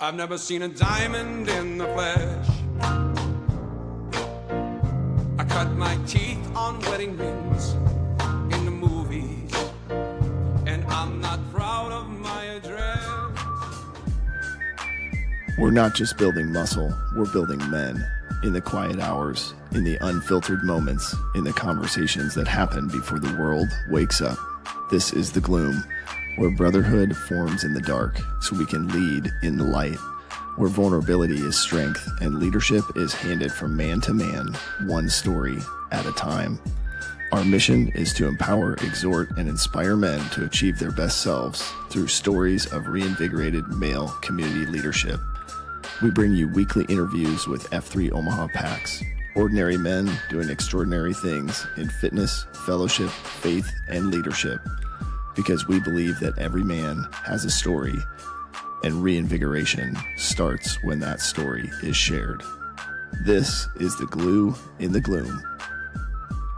I've never seen a diamond in the flesh. I cut my teeth on wedding rings in the movies, and I'm not proud of my address. We're not just building muscle, we're building men. In the quiet hours, in the unfiltered moments, in the conversations that happen before the world wakes up. This is The Gloom, where brotherhood forms in the dark so we can lead in the light, where vulnerability is strength and leadership is handed from man to man, one story at a time. Our mission is to empower, exhort, and inspire men to achieve their best selves through stories of reinvigorated male community leadership. We bring you weekly interviews with F3 Omaha PAX, ordinary men doing extraordinary things in fitness, fellowship, faith, and leadership, because we believe that every man has a story, and reinvigoration starts when that story is shared. This is The Glue in the Gloom.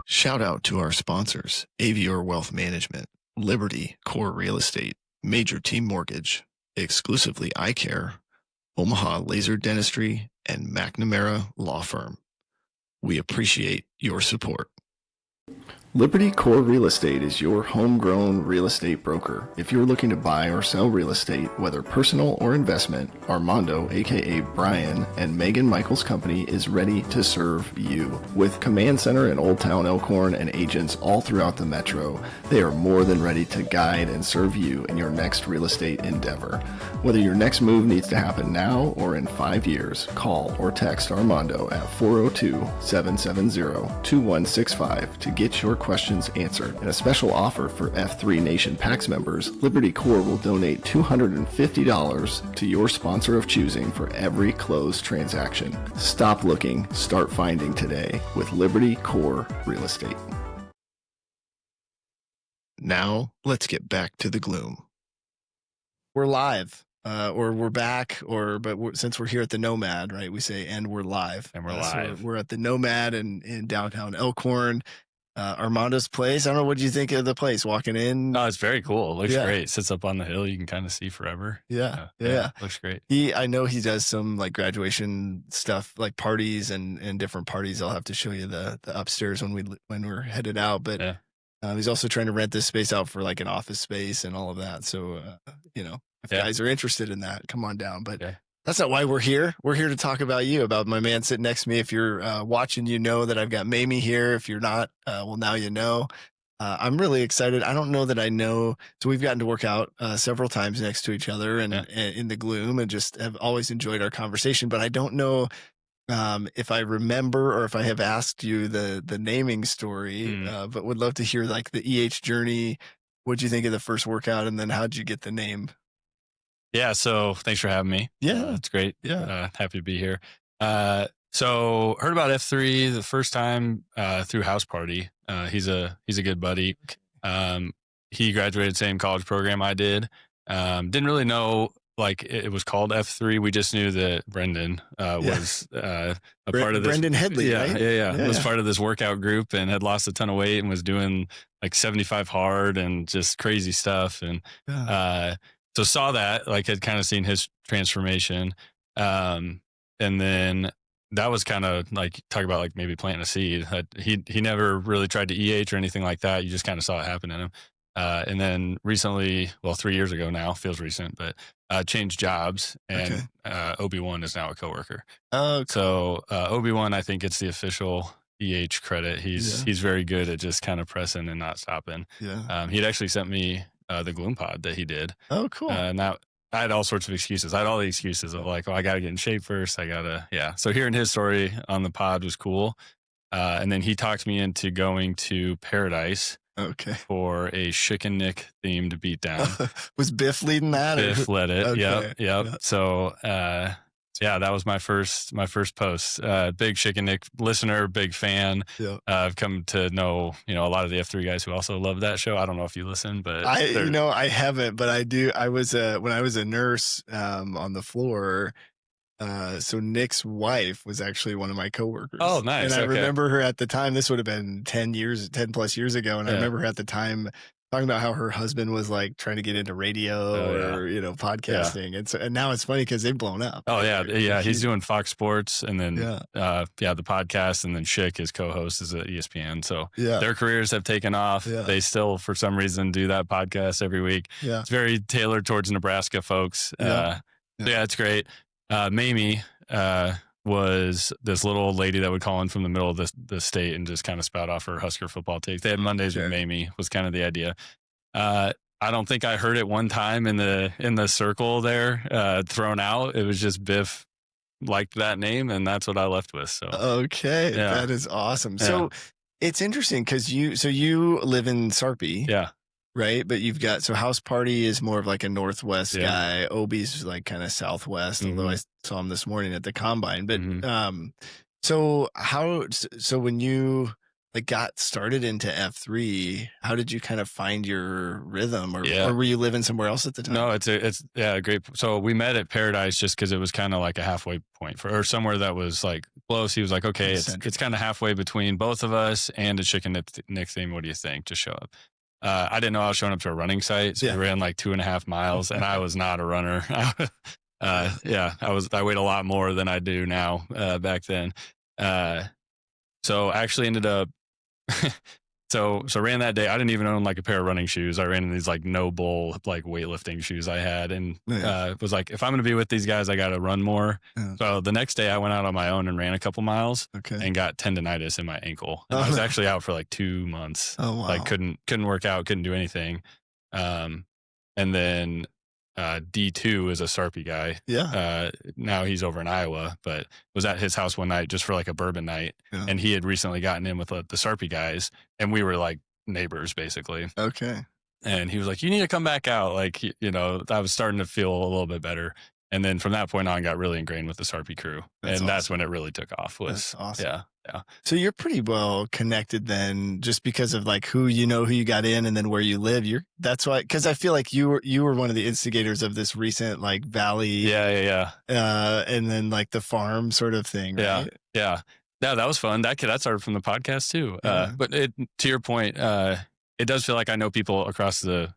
Shout out to our sponsors, Avior Wealth Management, Liberty Core Real Estate, Major Team Mortgage, Exclusively Eye Care, Omaha Laser Dentistry, and McNamara Law Firm. We appreciate your support. Liberty Core Real Estate is your homegrown real estate broker. If you're looking to buy or sell real estate, whether personal or investment, Armando, aka Brian, and Megan Michaels' company is ready to serve you. With Command Center in Old Town Elkhorn and agents all throughout the metro, they are more than ready to guide and serve you in your next real estate endeavor. Whether your next move needs to happen now or in 5 years, call or text Armando at 402-770-2165 to get your questions answered. And a special offer for F3 Nation PAX members, Liberty Core will donate $250 to your sponsor of choosing for every closed transaction. Stop looking, start finding today with Liberty Core Real Estate. Now, let's get back to the gloom. We're live. Or we're back, since we're here at the Nomad, right? We say, and we're live. And we're live. So we're at the Nomad in downtown Elkhorn. Armando's place. I don't know, what do you think of the place walking in? Oh, it's very cool. It looks great. It sits up on the hill. You can kind of see forever. Yeah. Looks great. I know he does some like graduation stuff, like parties and different parties. I'll have to show you the upstairs when we're headed out. But he's also trying to rent this space out for like an office space and all of that. So, if guys are interested in that, come on down. But that's not why we're here. We're here to talk about you, about my man sitting next to me. If you're watching, you know that I've got Mayme here. If you're not, well, now you know. I'm really excited. I don't know that I know. So we've gotten to work out several times next to each other and in the gloom, and just have always enjoyed our conversation. But I don't know if I remember or if I have asked you the naming story, but would love to hear like the EH journey. What'd you think of the first workout? And then how'd you get the name? Yeah, so thanks for having me. Yeah. It's great. Yeah. Happy to be here. So heard about F3 the first time through House Party. He's a good buddy. He graduated same college program I did. Didn't really know like it was called F3. We just knew that Brendan was a part of this. Brendan Headley, right? Yeah. Was part of this workout group and had lost a ton of weight and was doing like 75 hard and just crazy stuff. And so saw that, like had kind of seen his transformation. And then that was kind of like, talk about like maybe planting a seed. He never really tried to EH or anything like that. You just kind of saw it happen in him. And then recently, well, 3 years ago now, feels recent, but changed jobs, and Obi-Wan is now a coworker. Oh, cool. So Obi-Wan, I think it's the official EH credit. He's very good at just kind of pressing and not stopping. Yeah. He'd actually sent me the Gloom pod that he did. Oh, cool. And that I had all sorts of excuses. I had all the excuses of like, oh, I got to get in shape first. So hearing his story on the pod was cool. And then he talked me into going to Paradise. Okay. For a Chicken Nick themed beatdown. Was Biff leading that? Biff led it. Okay. Yep. So, that was my first post. Big Chicken Nick listener, big fan. Yep. I've come to know, a lot of the F3 guys who also love that show. I don't know if you listen, but I haven't, but I do. I was when I was a nurse on the floor. So Nick's wife was actually one of my coworkers. Oh, nice. And I remember her at the time. This would have been 10 plus years ago. And I remember her at the time talking about how her husband was like trying to get into radio or, podcasting. And now it's funny because they've blown up. Oh, right? yeah. They're Yeah. He's huge. doing Fox Sports and then, Yeah. the podcast. And then Schick, his co host, is at ESPN. So Yeah. their careers have taken off. Yeah. They still, for some reason, do that podcast every week. Yeah. It's very tailored towards Nebraska folks. Yeah. It's great. Mayme was this little old lady that would call in from the middle of the state and just kind of spout off her Husker football takes. They had Mondays with Mayme, was kind of the idea. I don't think I heard it one time in the circle there thrown out. It was just Biff liked that name, and that's what I left with. So Okay, that is awesome. Yeah. So it's interesting because you live in Sarpy. Yeah. Right. But you've got, so House Party is more of like a Northwest Yeah. guy. Obi's like kind of Southwest, although I saw him this morning at the combine. But, so when you like got started into F3, how did you kind of find your rhythm or were you living somewhere else at the time? No, it's great. So we met at Paradise just because it was kind of like a halfway point or somewhere that was like close. He was like, okay, it's kind of halfway between both of us and a chicken Nick theme. What do you think? Just show up. I didn't know I was showing up to a running site. So we ran like 2.5 miles and I was not a runner. I weighed a lot more than I do now, back then. So I actually ended up, so ran that day. I didn't even own like a pair of running shoes. I ran in these like no bull, like weightlifting shoes I had. And, was like, if I'm going to be with these guys, I got to run more. Yeah. So the next day I went out on my own and ran a couple miles and got tendonitis in my ankle. And I was actually out for like 2 months. Oh, wow. Like couldn't work out, couldn't do anything. And then, D2 is a Sarpy guy. Yeah. Now he's over in Iowa, but was at his house one night just for like a bourbon night. Yeah. And he had recently gotten in with the Sarpy guys and we were like neighbors basically. Okay. And he was like, you need to come back out. Like, I was starting to feel a little bit better. And then from that point on, got really ingrained with the Sarpy crew. That's when it really took off. That's awesome. Yeah. So you're pretty well connected then, just because of like who you got in and then where you live. That's why, because I feel like you were one of the instigators of this recent like Valley. Yeah. And then like the farm sort of thing. Right? Yeah. That was fun. That started from the podcast too. But to your point, it does feel like I know people across the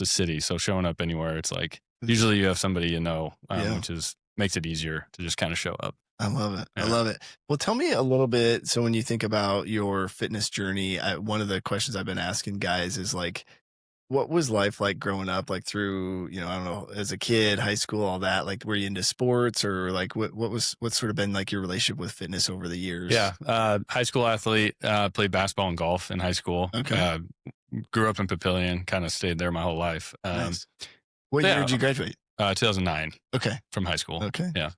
city. So showing up anywhere, it's like usually you have somebody which makes it easier to just kind of show up. I love it. Yeah. I love it. Well, tell me a little bit. So when you think about your fitness journey, one of the questions I've been asking guys is like, what was life like growing up, like through, I don't know, as a kid, high school, all that? Like, were you into sports or like what's sort of been like your relationship with fitness over the years? Yeah. High school athlete, played basketball and golf in high school. Okay. Grew up in Papillion, kind of stayed there my whole life. Nice. What year did you graduate? 2009. Okay. From high school. Okay. Yeah.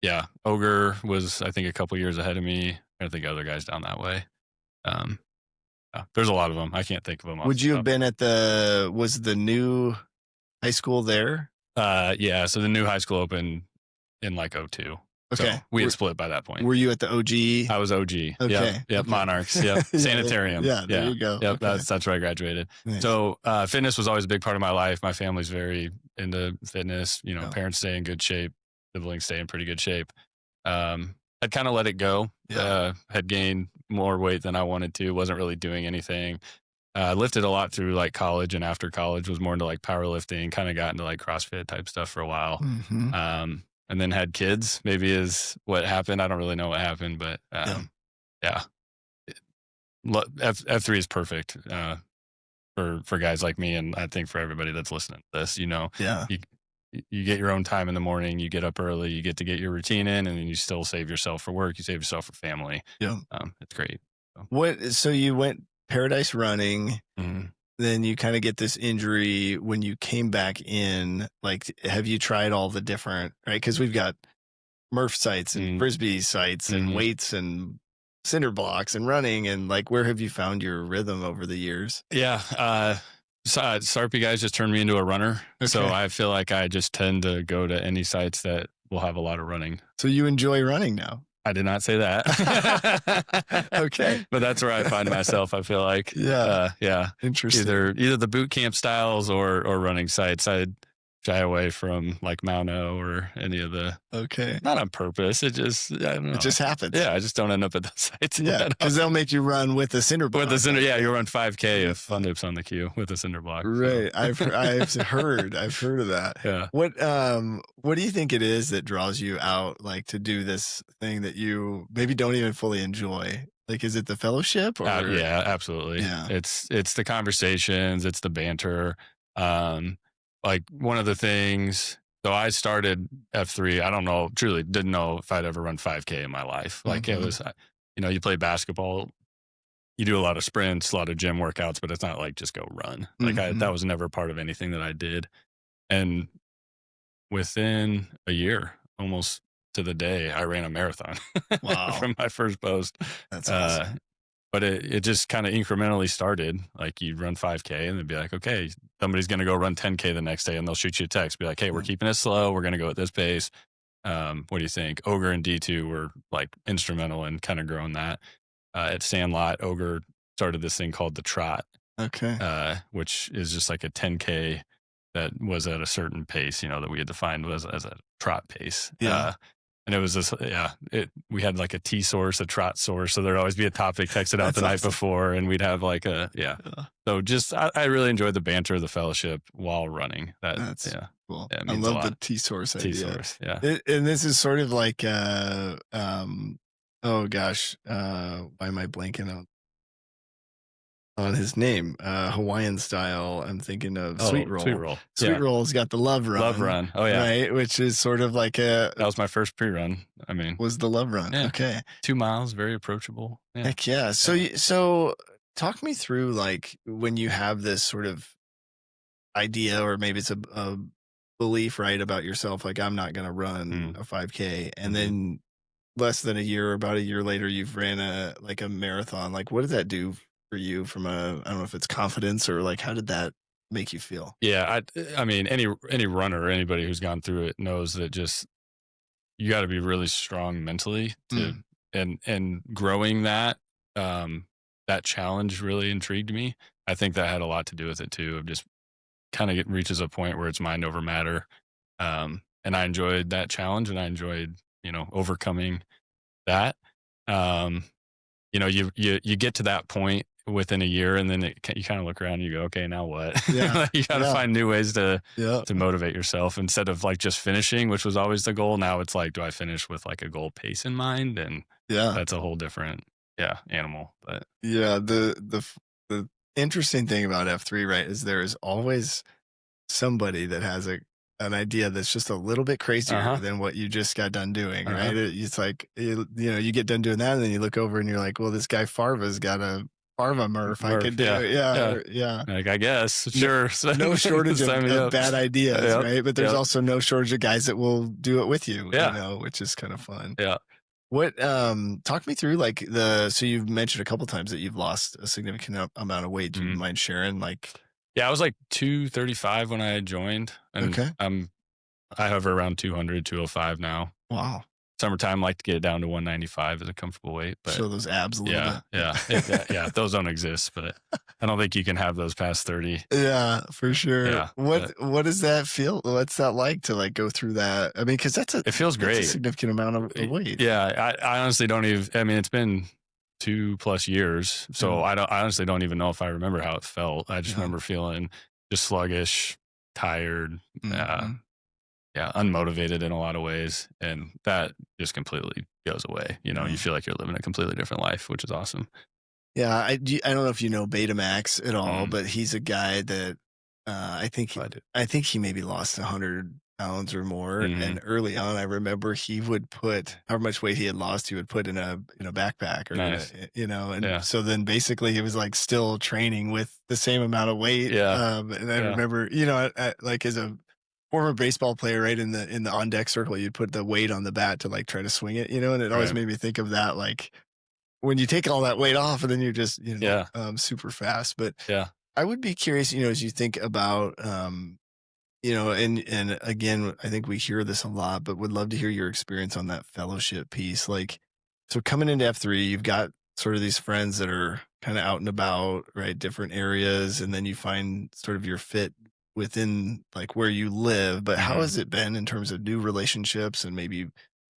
Yeah. Ogre was, I think, a couple years ahead of me. I think other guys down that way. There's a lot of them. I can't think of them. Would you have been was the new high school there? Yeah. So the new high school opened in like 2002. Okay. So we had split by that point. Were you at the OG? I was OG. Okay. Yep. Monarchs. Yep. Sanitarium. Yeah. There you go. Yep. Okay. That's where I graduated. Nice. So fitness was always a big part of my life. My family's very into fitness. Parents stay in good shape. Siblings stay in pretty good shape. I'd kind of let it go. Had gained more weight than I wanted to. Wasn't really doing anything. Lifted a lot through like college and after college. Was more into like powerlifting. Kind of got into like CrossFit type stuff for a while. Mm-hmm. And then had kids. Maybe is what happened. I don't really know what happened, but yeah. F3 is perfect for guys like me, and I think for everybody that's listening to this. You get your own time in the morning, you get up early, you get to get your routine in, and then you still save yourself for work, you save yourself for family. Yeah. It's great. So you went Paradise running, then you kind of get this injury when you came back in. Like, have you tried all the different, right? Because we've got Murph sites and Frisbee sites and weights and cinder blocks and running, and like, where have you found your rhythm over the years? Yeah. Sarpy guys just turned me into a runner. Okay. So I feel like I just tend to go to any sites that will have a lot of running. So you enjoy running now? I did not say that. Okay. But that's where I find myself, I feel like. Yeah. Interesting. Either the boot camp styles or running sites. I shy away from like Mauno or any of the, Okay. not on purpose. It just, I don't know. It just happens. Yeah, I just don't end up at those sites. Yeah, because they'll make you run with the cinder block. With the cinder, yeah, you run 5K if Fun Dip's on the queue with a cinder block. Right. So. I've heard of that. Yeah. What do you think it is that draws you out, like, to do this thing that you maybe don't even fully enjoy? Like, is it the fellowship or? Yeah, absolutely. Yeah. It's the conversations, it's the banter. Like one of the things, so I started F3. I don't know, truly didn't know if I'd ever run 5K in my life. Like it was, you play basketball, you do a lot of sprints, a lot of gym workouts, but it's not like just go run. Like that was never part of anything that I did. And within a year, almost to the day, I ran a marathon. Wow. From my first post. That's awesome. But it just kind of incrementally started. Like you'd run 5K and they'd be like, okay, somebody's going to go run 10K the next day, and they'll shoot you a text, be like, hey, we're keeping it slow. We're going to go at this pace. What do you think? Ogre and D2 were like instrumental in kind of growing that. At Sandlot, Ogre started this thing called the Trot. Okay. Which is just like a 10K that was at a certain pace, that we had defined as a trot pace. Yeah. And it was this, we had like a T source, a trot source. So there'd always be a topic texted out the night before, and we'd have like So just, I really enjoyed the banter, the fellowship while running. That's cool. Yeah, I love the T source idea. T source, yeah. And this is sort of like, oh gosh, why am I blanking on his name? Hawaiian style. I'm thinking of Sweet Roll. Sweet Roll. Sweet Roll's got the Love Run. Love Run. Oh yeah. Right. Which is sort of like that was my first pre-run. I mean, was the Love Run. Yeah. Okay. 2 miles, very approachable. Yeah. Heck yeah. So talk me through, like, when you have this sort of idea, or maybe it's a belief, right, about yourself, like, I'm not going to run a 5K, and then less than a year, about a year later, you've ran a marathon. Like, what does that do for you from I don't know if it's confidence, or like, how did that make you feel? Yeah. I mean, any runner, anybody who's gone through it knows that just, you got to be really strong mentally to, and growing that, that challenge really intrigued me. I think that had a lot to do with it too, of just kind of reaches a point where it's mind over matter. And I enjoyed that challenge, and I enjoyed, overcoming that. You get to that point within a year, and then you kind of look around and you go, okay, now what? Yeah. You got to find new ways to motivate yourself, instead of like just finishing, which was always the goal. Now it's like, do I finish with like a goal pace in mind? And that's a whole different animal. But the interesting thing about F3, right, is there is always somebody that has an idea that's just a little bit crazier than what you just got done doing, right? It's like, you get done doing that, and then you look over and you're like, well, this guy Farva's got a Farva Murph. I could do it. Yeah. Like, I guess, sure. No shortage of bad ideas, right? But there's also no shortage of guys that will do it with you, which is kind of fun. Yeah. What, talk me through, like, so you've mentioned a couple times that you've lost a significant amount of weight. Do you mind sharing? Like, I was like 235 when I joined, and I hover around 200, 205 now. Wow. Summertime, like to get it down to 195 is a comfortable weight. But show those abs a little bit. Yeah. Those don't exist, but I don't think you can have those past 30. Yeah, for sure. Yeah, what does that feel? What's that like to like go through that? I mean, because it feels great. A significant amount of weight. Yeah, I honestly don't even. I mean, it's been 2+ years, so I honestly don't even know if I remember how it felt. I just remember feeling just sluggish, tired, unmotivated in a lot of ways, and that just completely goes away. You feel like you're living a completely different life, which is awesome. Yeah, I don't know if you know Betamax at all, but he's a guy that I think he maybe lost 100 pounds or more. And early on, I remember he would put however much weight he had lost, he would put in a backpack, or so then basically he was like still training with the same amount of weight. And I remember, like, as a former baseball player, right, in the on deck circle, you'd put the weight on the bat to like try to swing it, and it always made me think of that, like, when you take all that weight off and then you're just super fast. But I would be curious, as you think about and again, I think we hear this a lot, but would love to hear your experience on that fellowship piece. Like, so coming into F3, you've got sort of these friends that are kind of out and about, right, different areas, and then you find sort of your fit within like where you live, but how Mhm. has it been in terms of new relationships and maybe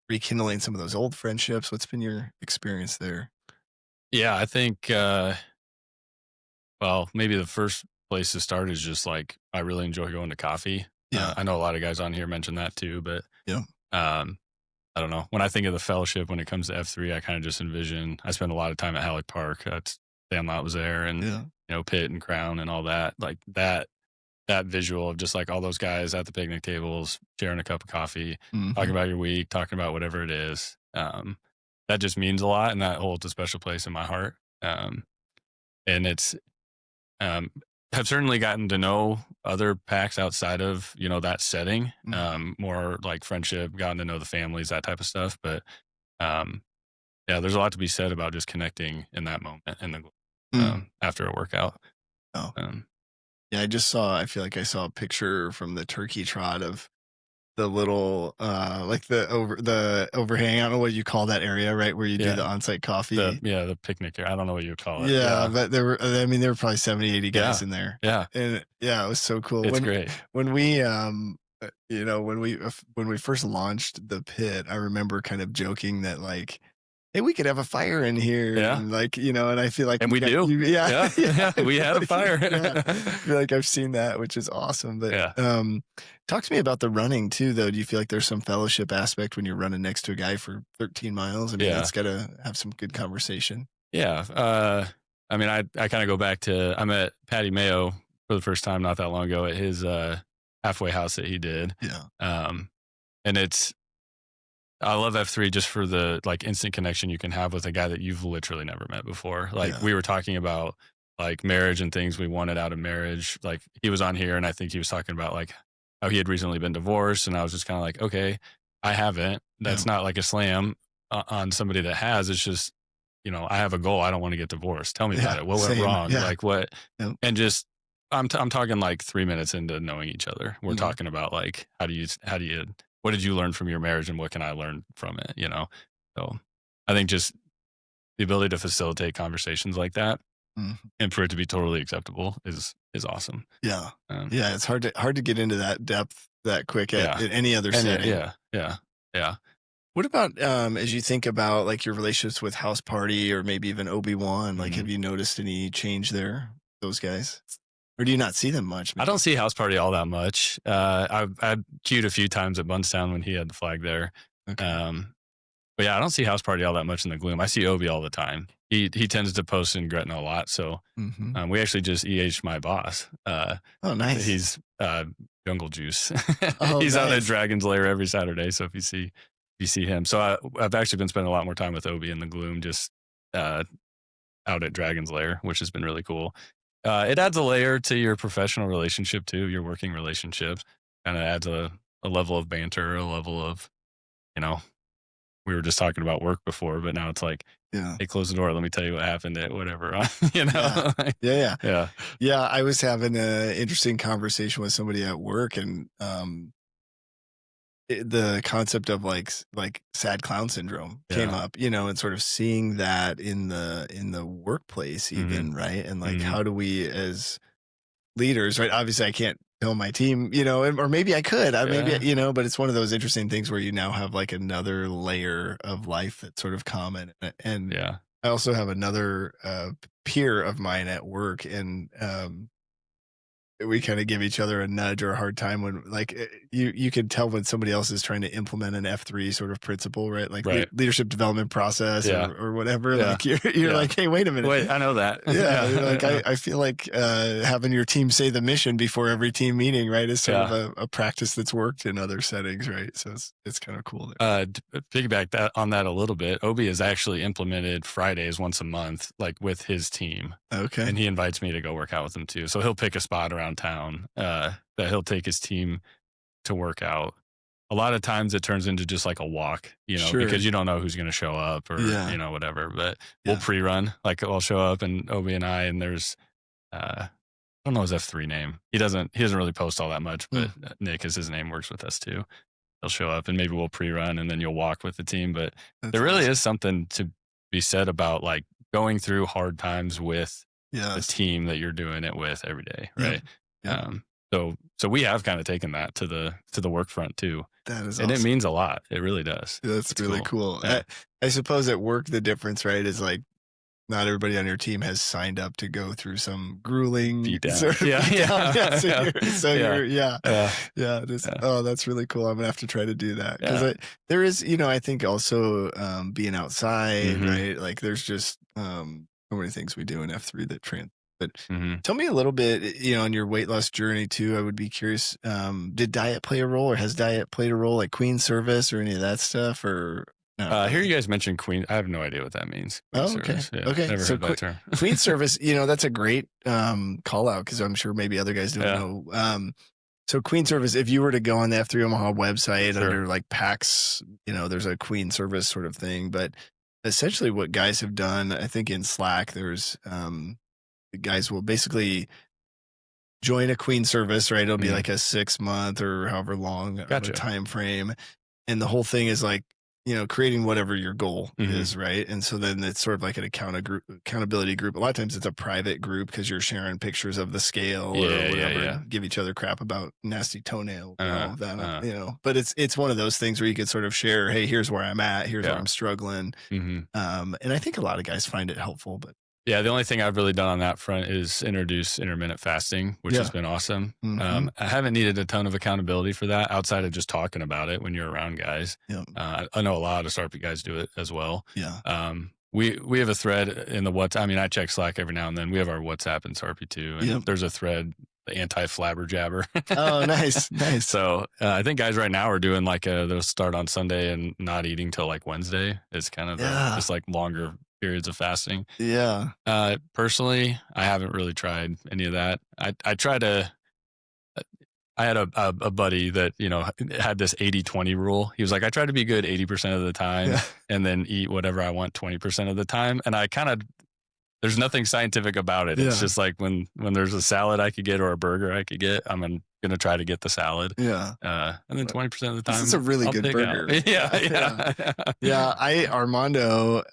rekindling some of those old friendships? What's been your experience there? Yeah, I think, well, maybe the first place to start is just like, I really enjoy going to coffee. Yeah. I know a lot of guys on here mention that too, but Yeah. um, I don't know. When I think of the fellowship, when it comes to F3, I kind of just envision, I spent a lot of time at Halleck Park. That's Sandlot was there and, Yeah. Pitt and Crown and all that. Like that visual of just like all those guys at the picnic tables, sharing a cup of coffee, talking Hmm. about your week, talking about whatever it is. That just means a lot and that holds a special place in my heart. And it's, um, have certainly gotten to know other packs outside of, that setting, more like friendship, gotten to know the families, that type of stuff. But, um, yeah, there's a lot to be said about just connecting in that moment in the, Mm. after a workout. Oh, Um, yeah. I feel like I saw a picture from the turkey trot of the little, like the overhang. I don't know what you call that area, right? Where you do yeah, the on-site coffee. the picnic area. I don't know what you would call it. Yeah, Yeah. but I mean, there were probably 70, 80 guys Yeah. in there. Yeah. And yeah, it was so cool. It's great. When we, when we first launched the pit, I remember kind of joking that like, hey, we could have a fire in here, Yeah. and like, and I feel like And we do. yeah, Yeah. yeah, I We feel had a like, fire. yeah, I feel like I've seen that, which is awesome. But Yeah. talk to me about the running too, though. Do you feel like there's some fellowship aspect when you're running next to a guy for 13 miles? I mean, Yeah. that's got to have some good conversation. Yeah. I mean, I kind of go back to, I met Patty Mayo for the first time not that long ago at his halfway house that he did. Yeah, And I love F3 just for the like instant connection you can have with a guy that you've literally never met before. Like Yeah. we were talking about like marriage and things we wanted out of marriage. Like he was on here and I think he was talking about like how he had recently been divorced. And I was just kind of like, okay, I haven't. That's not like a slam on somebody that has. It's just, I have a goal. I don't want to get divorced. Tell me about Yeah, it. What went same. wrong? Yeah. Like what? Yep. And just, I'm talking like 3 minutes into knowing each other. We're Mhm. talking about like, what did you learn from your marriage and what can I learn from it? So I think just the ability to facilitate conversations like that Mhm. and for it to be totally acceptable is awesome. Yeah. Um, Yeah, it's hard to get into that depth that quick Yeah. in any other and setting. yeah. What about as you think about like your relationships with House Party or maybe even Obi-Wan? Like, Mhm. have you noticed any change there? Those guys, or do you not see them much? I don't see House Party all that much. I've queued a few times at Bunstown when he had the flag there. Okay. But yeah, I don't see House Party all that much in the gloom. I see Obi all the time. He tends to post in Gretna a lot. So Mhm. we actually just EH'd my boss. Oh, nice. He's Jungle Juice. Oh, He's out at nice. Dragon's Lair every Saturday. So if you see him, so I've actually been spending a lot more time with Obi in the gloom, just out at Dragon's Lair, which has been really cool. It adds a layer to your professional relationship too, your working relationship. Kind of adds a level of banter, a level of, we were just talking about work before, but now it's like, Yeah. hey, close the door. Let me tell you what happened at whatever. Yeah. Yeah. Yeah. Yeah. I was having an interesting conversation with somebody at work, and the concept of like sad clown syndrome came Yeah. up, and sort of seeing that in the workplace even, right? And like, Mhm. how do we as leaders, right? Obviously I can't tell my team, or maybe I could, Yeah. but it's one of those interesting things where you now have like another layer of life that's sort of common. And Yeah. I also have another peer of mine at work, and we kind of give each other a nudge or a hard time when like you can tell when somebody else is trying to implement an F3 sort of principle, right? Like Right. leadership development process, Yeah. or whatever. Yeah. Like you're Yeah. like, hey, wait a minute. Wait, I know that. Yeah, you're like I feel like having your team say the mission before every team meeting, right, is sort of a practice that's worked in other settings, right? So it's kind of cool there. Piggyback on that a little bit. Obi has actually implemented Fridays once a month, like with his team. Okay. And he invites me to go work out with him too. So he'll pick a spot around town that he'll take his team to work out. A lot of times it turns into just like a walk, Sure. because you don't know who's going to show up or, Yeah. whatever. But we'll Yeah. pre-run. Like I'll show up and Obi and there's, I don't know his F3 name. He doesn't really post all that much, but Nick is his name, works with us too. He'll show up and maybe we'll pre-run and then you'll walk with the team. But That's there really awesome. is something to be said about like going through hard times with the Yes. team that you're doing it with every day, Yeah. right? Yeah. So we have kind of taken that to the work front too. That is And awesome. it means a lot. It really does. That's It's really cool. Yeah. I suppose at work, the difference, right, is like not everybody on your team has signed up to go through some grueling Beat down. sort of Yeah. beat down. Yeah. So you're, Yeah. Oh, that's really cool. I'm gonna have to try to do that because Yeah. there is, I think also being outside, Mhm. right? Like there's just so many things we do in F3 that But Mhm. tell me a little bit, on your weight loss journey too. I would be curious. Did diet play a role, or has diet played a role, like Queen service or any of that stuff, or? No, I hear you guys mention Queen. I have no idea what that means. Queen Oh, okay. service. Yeah, Okay. never So heard that term. Queen service, that's a great call out because I'm sure maybe other guys don't Yeah. know. So Queen service, if you were to go on the F3 Omaha website Sure. under like PAX, there's a Queen service sort of thing. But essentially what guys have done, I think in Slack, there's the guys will basically join a Queen service, right? It'll be like a 6 month or however long of a Gotcha. time frame. And the whole thing is like, creating whatever your goal is, right? And so then it's sort of like an accountability group. A lot of times it's a private group because you're sharing pictures of the scale or whatever. Yeah. Give each other crap about nasty toenail, Uh-huh. But it's one of those things where you could sort of share, hey, here's where I'm at, here's where I'm struggling. Mhm. And I think a lot of guys find it helpful, but Yeah, the only thing I've really done on that front is introduce intermittent fasting, which has been awesome. Mhm. I haven't needed a ton of accountability for that outside of just talking about it when you're around guys. Yeah. I know a lot of SRP guys do it as well. Yeah. We have a thread in the WhatsApp. I mean, I check Slack every now and then. We have our WhatsApp in SRP too, and there's a thread, the anti-flabber jabber. Oh, nice. So I think guys right now are doing like they'll start on Sunday and not eating till like Wednesday. It's kind of just like longer periods of fasting. Yeah. Personally, I haven't really tried any of that. I try to. I had a buddy that had this 80-20 rule. He was like, I try to be good 80% of the time, and then eat whatever I want 20% of the time. And I kind of, there's nothing scientific about it. It's just like when there's a salad I could get or a burger I could get, I'm gonna try to get the salad. Yeah. And then 20% of the time, this is a really I'll good pick burger. out. Yeah. Armando,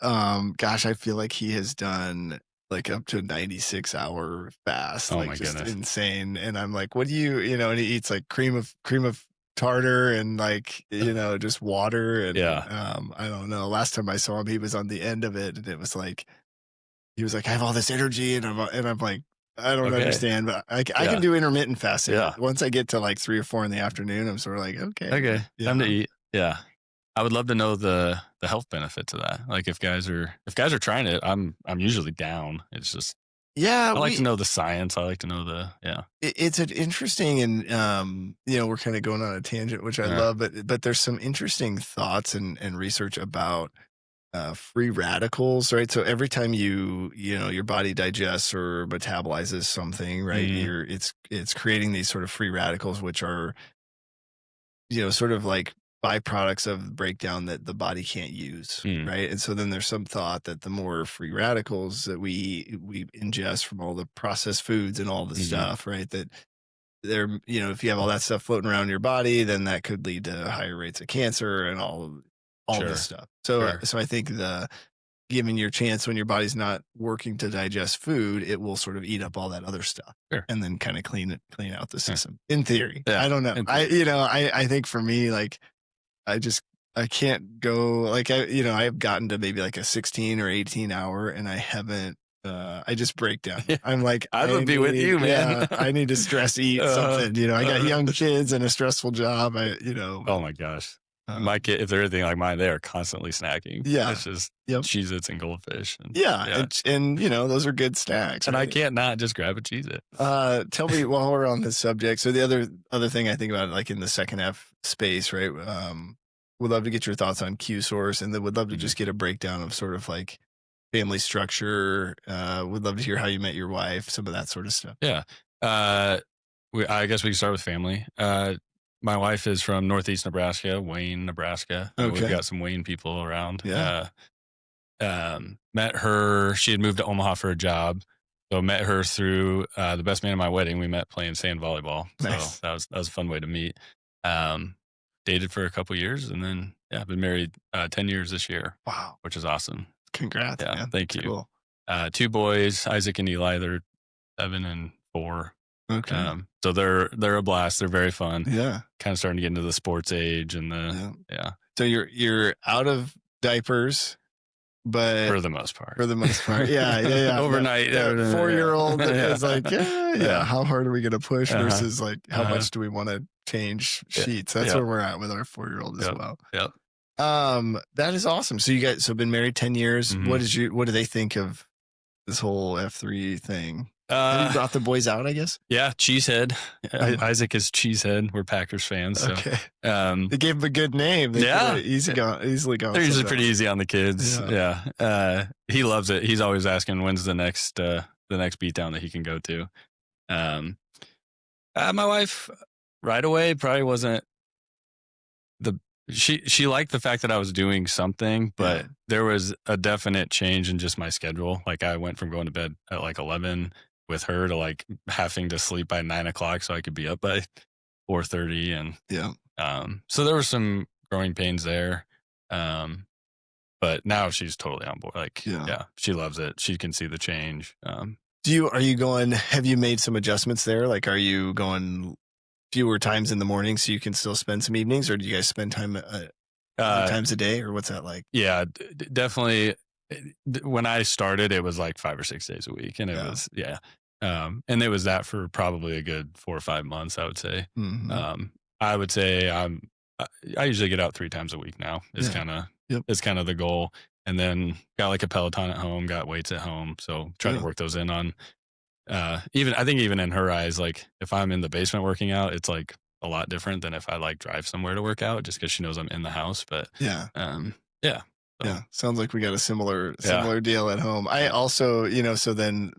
gosh, I feel like he has done like up to a 96-hour fast. Oh like my just goodness. insane. And I'm like, what do you, and he eats like cream of tartar and like, just water. And I don't know. Last time I saw him, he was on the end of it, and it was like, he was like, I have all this energy, and I'm like, I don't understand, but I can do intermittent fasting. Yeah. Once I get to like 3 or 4 in the afternoon, I'm sort of like, okay, time to eat. Yeah. I would love to know the health benefits of that. Like if guys are trying it, I'm usually down. It's just, I like to know the science. I like to know it's an interesting, and we're kind of going on a tangent, which I love, but there's some interesting thoughts and research about free radicals, right? So every time your body digests or metabolizes something, right, it's creating these sort of free radicals, which are sort of like byproducts of breakdown that the body can't use, right? And so then there's some thought that the more free radicals that we ingest from all the processed foods and all the stuff, right, that they're, if you have all that stuff floating around your body, then that could lead to higher rates of cancer and all this stuff. So so I think given your chance, when your body's not working to digest food, it will sort of eat up all that other stuff and then kind of clean out the system. In theory. I don't know. I think for me, like, I can't go, like, I've gotten to maybe like a 16 or 18 hour, and I haven't, I just break down. I'm like, I would be with you, man. I need to stress eat something. I got young kids and a stressful job. Oh my gosh. My kid, if they're anything like mine, they are constantly snacking. Yeah. It's just Cheez-Its and Goldfish. And, and those are good snacks. And right? I can't not just grab a Cheez-It. Tell me, while we're on this subject, so the other thing I think about, like in the second F space, right? Would love to get your thoughts on Q source, and then would love to just get a breakdown of sort of like family structure. Would love to hear how you met your wife, some of that sort of stuff. Yeah. I guess we can start with family. My wife is from Northeast Nebraska, Wayne, Nebraska. Okay. We've got some Wayne people around. Yeah. Met her. She had moved to Omaha for a job. So met her through the best man at my wedding. We met playing sand volleyball. Nice. So that was a fun way to meet. Dated for a couple years, and then been married 10 years this year. Wow. Which is awesome. Congrats, Yeah, man. thank That's you. cool. 2 boys, Isaac and Eli. They're 7 and 4. Okay. So they're a blast. They're very fun. Yeah. Kind of starting to get into the sports age and yeah. So you're out of diapers, but For the most part. Yeah. Overnight. That 4-year-old is like, Yeah. how hard are we going to push Uh-huh. versus like, how much do we want to change sheets? That's where we're at with our 4-year-old as well. Yep. That is awesome. So you guys, been married 10 years. Mhm. What do they think of this whole F3 thing? Have you brought the boys out, I guess? Yeah, Cheesehead. Isaac is Cheesehead. We're Packers fans. So. Okay. They gave him a good name. Easily going. They're usually pretty easy on the kids. Yeah. He loves it. He's always asking when's the next beatdown that he can go to. My wife right away probably wasn't she liked the fact that I was doing something, but there was a definite change in just my schedule. Like I went from going to bed at like 11 with her to like having to sleep by 9 o'clock so I could be up by 4:30. And so there were some growing pains there. But now she's totally on board. Like, she loves it. She can see the change. Have you made some adjustments there? Like, are you going fewer times in the morning so you can still spend some evenings, or do you guys spend time times a day, or what's that like? Yeah, definitely. When I started, it was like 5 or 6 days a week, and it was and it was that for probably a good 4 or 5 months, I would say. Mm-hmm. I would say I usually get out 3 times a week now. It's kind of the goal, and then got like a Peloton at home, got weights at home, so trying to work those in on. Even in her eyes, like if I'm in the basement working out, it's like a lot different than if I like drive somewhere to work out, just because she knows I'm in the house. But sounds like we got a similar deal at home. I also, so then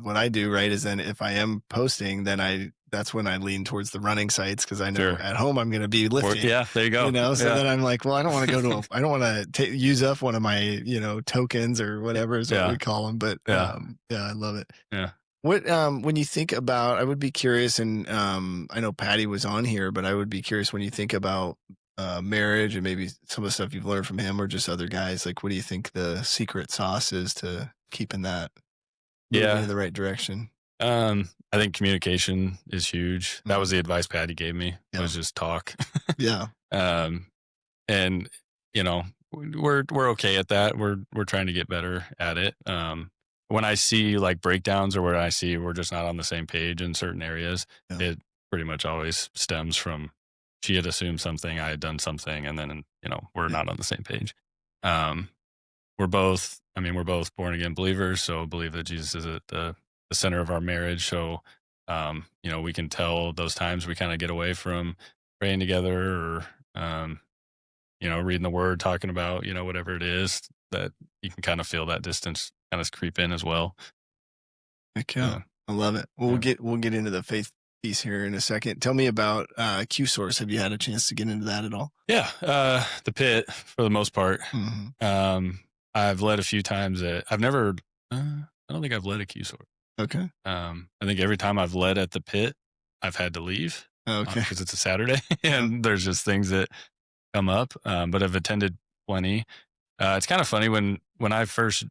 what I do is then if I am posting, then that's when I lean towards the running sites, because I know at home I'm going to be lifting. There you go. So then I'm like, well, I don't want to I don't want to use up one of my tokens or whatever is what we call them. But I love it. Yeah. What when you think about, I would be curious, and I know Patty was on here, but I would be curious when you think about marriage and maybe some of the stuff you've learned from him or just other guys. Like, what do you think the secret sauce is to keeping that moving in the right direction? I think communication is huge. That was the advice Patty gave me. Was just talk. And we're okay at that. We're trying to get better at it. When I see like breakdowns or where I see we're just not on the same page in certain areas, it pretty much always stems from she had assumed something, I had done something, and then we're not on the same page. We're both born again believers, so believe that Jesus is at the center of our marriage. So we can tell those times we kind of get away from praying together or reading the word, talking about whatever it is, that you can kind of feel that distance kind of creep in as well. Okay. I love it. Well, we'll get into the faith piece here in a second. Tell me about Q Source. Have you had a chance to get into that at all? Yeah. The pit for the most part. Mm-hmm. I've led a few times I've never, I don't think I've led a Q Source. Okay. I think every time I've led at the pit, I've had to leave. Okay. Because it's a Saturday and there's just things that come up. But I've attended plenty. It's kind of funny when I first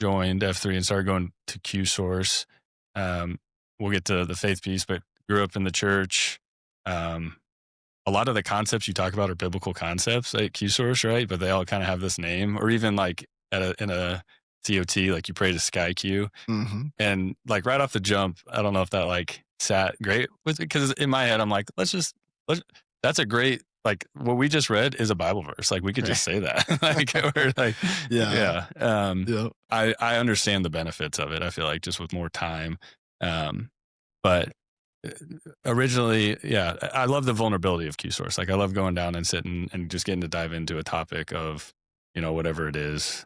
joined F3 and started going to Q Source. We'll get to the faith piece, but grew up in the church. A lot of the concepts you talk about are biblical concepts at Q Source, right? But they all kind of have this name, or even like in a COT, like you pray to Sky Q. Mm-hmm. And like right off the jump, I don't know if that like sat great with it, because in my head, I'm like, that's a great, like what we just read is a Bible verse. Like we could just say that. Like we're like, I understand the benefits of it. I feel like just with more time. But originally, I love the vulnerability of Q Source. Like I love going down and sitting and just getting to dive into a topic of, whatever it is,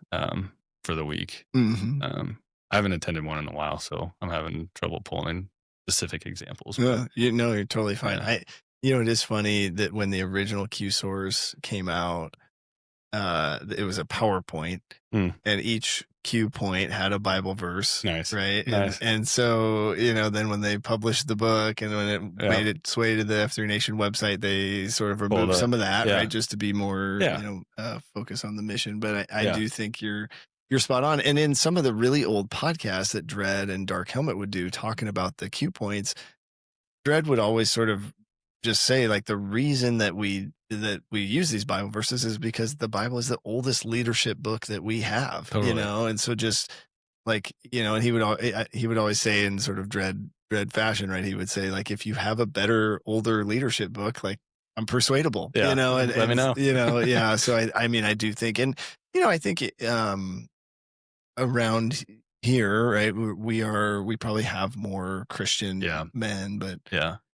for the week. Mm-hmm. I haven't attended one in a while, so I'm having trouble pulling specific examples. Yeah, you're totally fine. It is funny that when the original Q Source came out, it was a PowerPoint, and each Q point had a Bible verse. Nice. Right. Nice. And so, then when they published the book and when it made its way to the F3 Nation website, they sort of removed some of that, right? Just to be more, focus on the mission. But I do think you're spot on. And in some of the really old podcasts that Dread and Dark Helmet would do, talking about the Q points, Dred would always sort of just say, like, the reason that we use these Bible verses is because the Bible is the oldest leadership book that we have, Totally. and so just like, and he would always say in sort of Dred fashion, right? He would say, like, if you have a better, older leadership book, like, I'm persuadable, Yeah. and Let me know. yeah. So I mean, I do think, and I think around here, right, we probably have more Christian men, but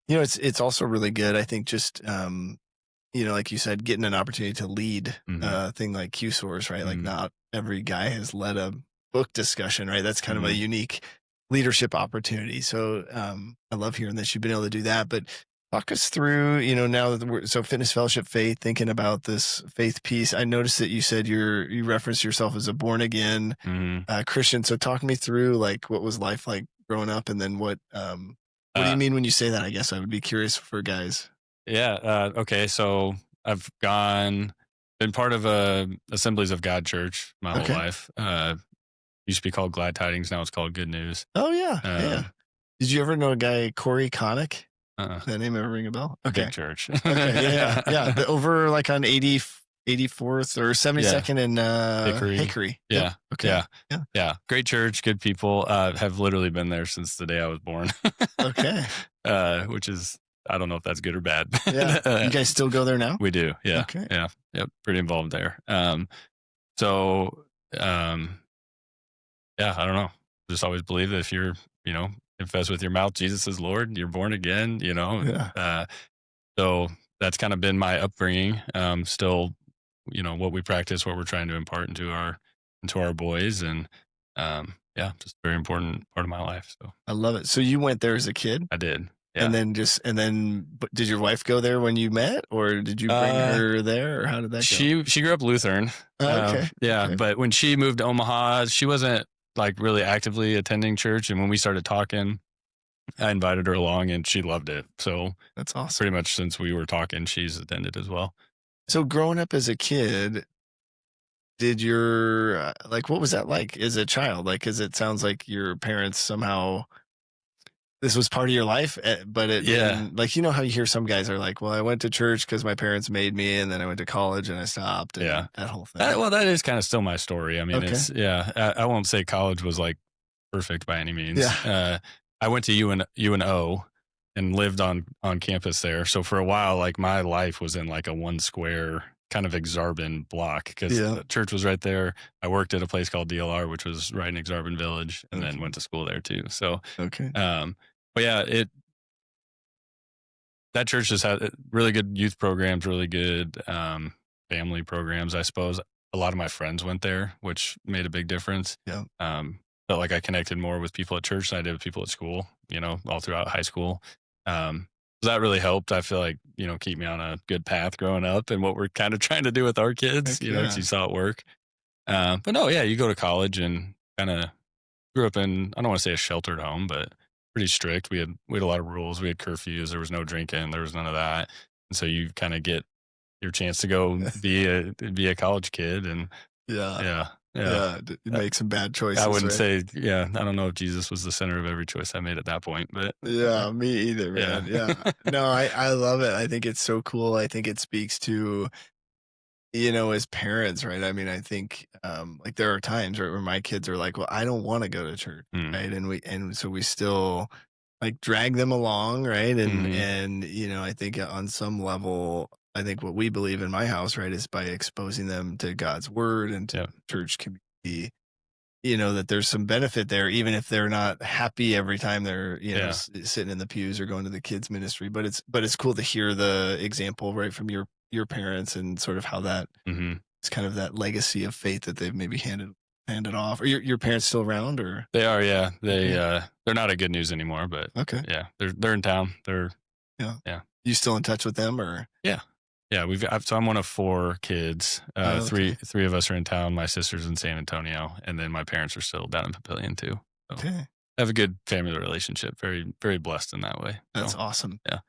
it's also really good, I think, just like you said, getting an opportunity to lead a thing like Q Source, right? Like, not every guy has led a book discussion, right? That's kind of a unique leadership opportunity. So I love hearing that you've been able to do that. But talk us through, now that we're Fitness Fellowship Faith, thinking about this faith piece. I noticed that you said you referenced yourself as a born again Christian. So talk me through, like, what was life like growing up, and then what do you mean when you say that? I guess I would be curious for guys. Yeah. Okay. So I've been part of Assemblies of God Church my whole life. Used to be called Glad Tidings. Now it's called Good News. Oh yeah. Yeah. Did you ever know a guy, Corey Connick? Does that name ever ring a bell? Okay. Big church. Okay. Yeah. Over like on 84th or 72nd in Hickory. Yeah. Yep. Okay. Yeah. Great church. Good people. Have literally been there since the day I was born. Okay. Which is, I don't know if that's good or bad. Yeah. You guys still go there now? We do. Yeah. Okay. Yeah. Yep. Pretty involved there. Yeah, I don't know. Just always believe that if you're, confess with your mouth Jesus is Lord, you're born again, Yeah. So that's kind of been my upbringing. Still, what we practice, what we're trying to impart into our boys, and just a very important part of my life. So I love it. So you went there as a kid? I did. Yeah. And then but did your wife go there when you met, or did you bring her there, or how did that go? She grew up Lutheran. Okay. Okay. But when she moved to Omaha, she wasn't like really actively attending church. And when we started talking, I invited her along and she loved it. So that's awesome. Pretty much since we were talking, she's attended as well. So growing up as a kid, did your, what was that like as a child? Like, cause it sounds like your parents somehow, this was part of your life, but it didn't, like, how you hear some guys are like, well, I went to church because my parents made me, and then I went to college and I stopped. And that whole thing. That is kind of still my story. I mean, I won't say college was like perfect by any means. Yeah. I went to UNO and lived on campus there. So for a while, like, my life was in like a one square kind of Exarban block, because the church was right there. I worked at a place called DLR, which was right in Exarban Village, and then went to school there too. So, but yeah, that church just had really good youth programs, really good family programs. I suppose a lot of my friends went there, which made a big difference. Yeah. Felt like I connected more with people at church than I did with people at school, all throughout high school. So that really helped. I feel like, keep me on a good path growing up, and what we're kind of trying to do with our kids, because you saw it work. But no, you go to college and kind of grew up in, I don't want to say a sheltered home, but pretty strict. We had a lot of rules. We had curfews. There was no drinking. There was none of that. And so you kind of get your chance to go be a college kid. And make some bad choices. I wouldn't say, I don't know if Jesus was the center of every choice I made at that point, but me either, man. Yeah. No, I love it. I think it's so cool. I think it speaks to, as parents, right? I mean, I think, like, there are times, right, where my kids are like, well, I don't want to go to church. Right. And so we still, like, drag them along. Right. And, I think on some level, I think what we believe in my house, right, is by exposing them to God's word and to church community, that there's some benefit there, even if they're not happy every time they're, sitting in the pews or going to the kids ministry. But it's cool to hear the example, right, from your parents, and sort of how that it's kind of that legacy of faith that they've maybe handed off. Are your parents still around, or? They are. Yeah. They're not at Good News anymore, but they're in town. You still in touch with them, or? Yeah, so I'm one of 4 kids. Three of us are in town. My sister's in San Antonio, and then my parents are still down in Papillion too. So I have a good family relationship. Very, very blessed in that way. That's awesome. Yeah.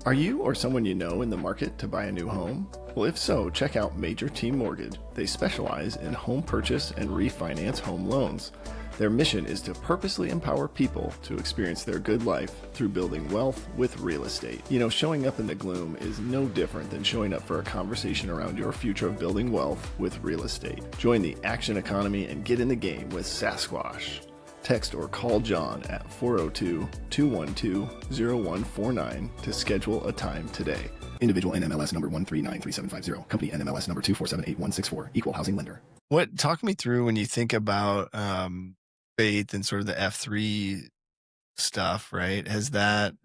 Are you or someone you know in the market to buy a new home? Well, if so, check out Major Team Mortgage. They specialize in home purchase and refinance home loans. Their mission is to purposely empower people to experience their good life through building wealth with real estate. You know, showing up in the gloom is no different than showing up for a conversation around your future of building wealth with real estate. Join the action economy and get in the game with Sasquatch. Text or call John at 402-212-0149 to schedule a time today. Individual NMLS number 1393750. Company NMLS number 2478164. Equal housing lender. Talk me through when you think about faith and sort of the F3 stuff, right? Has that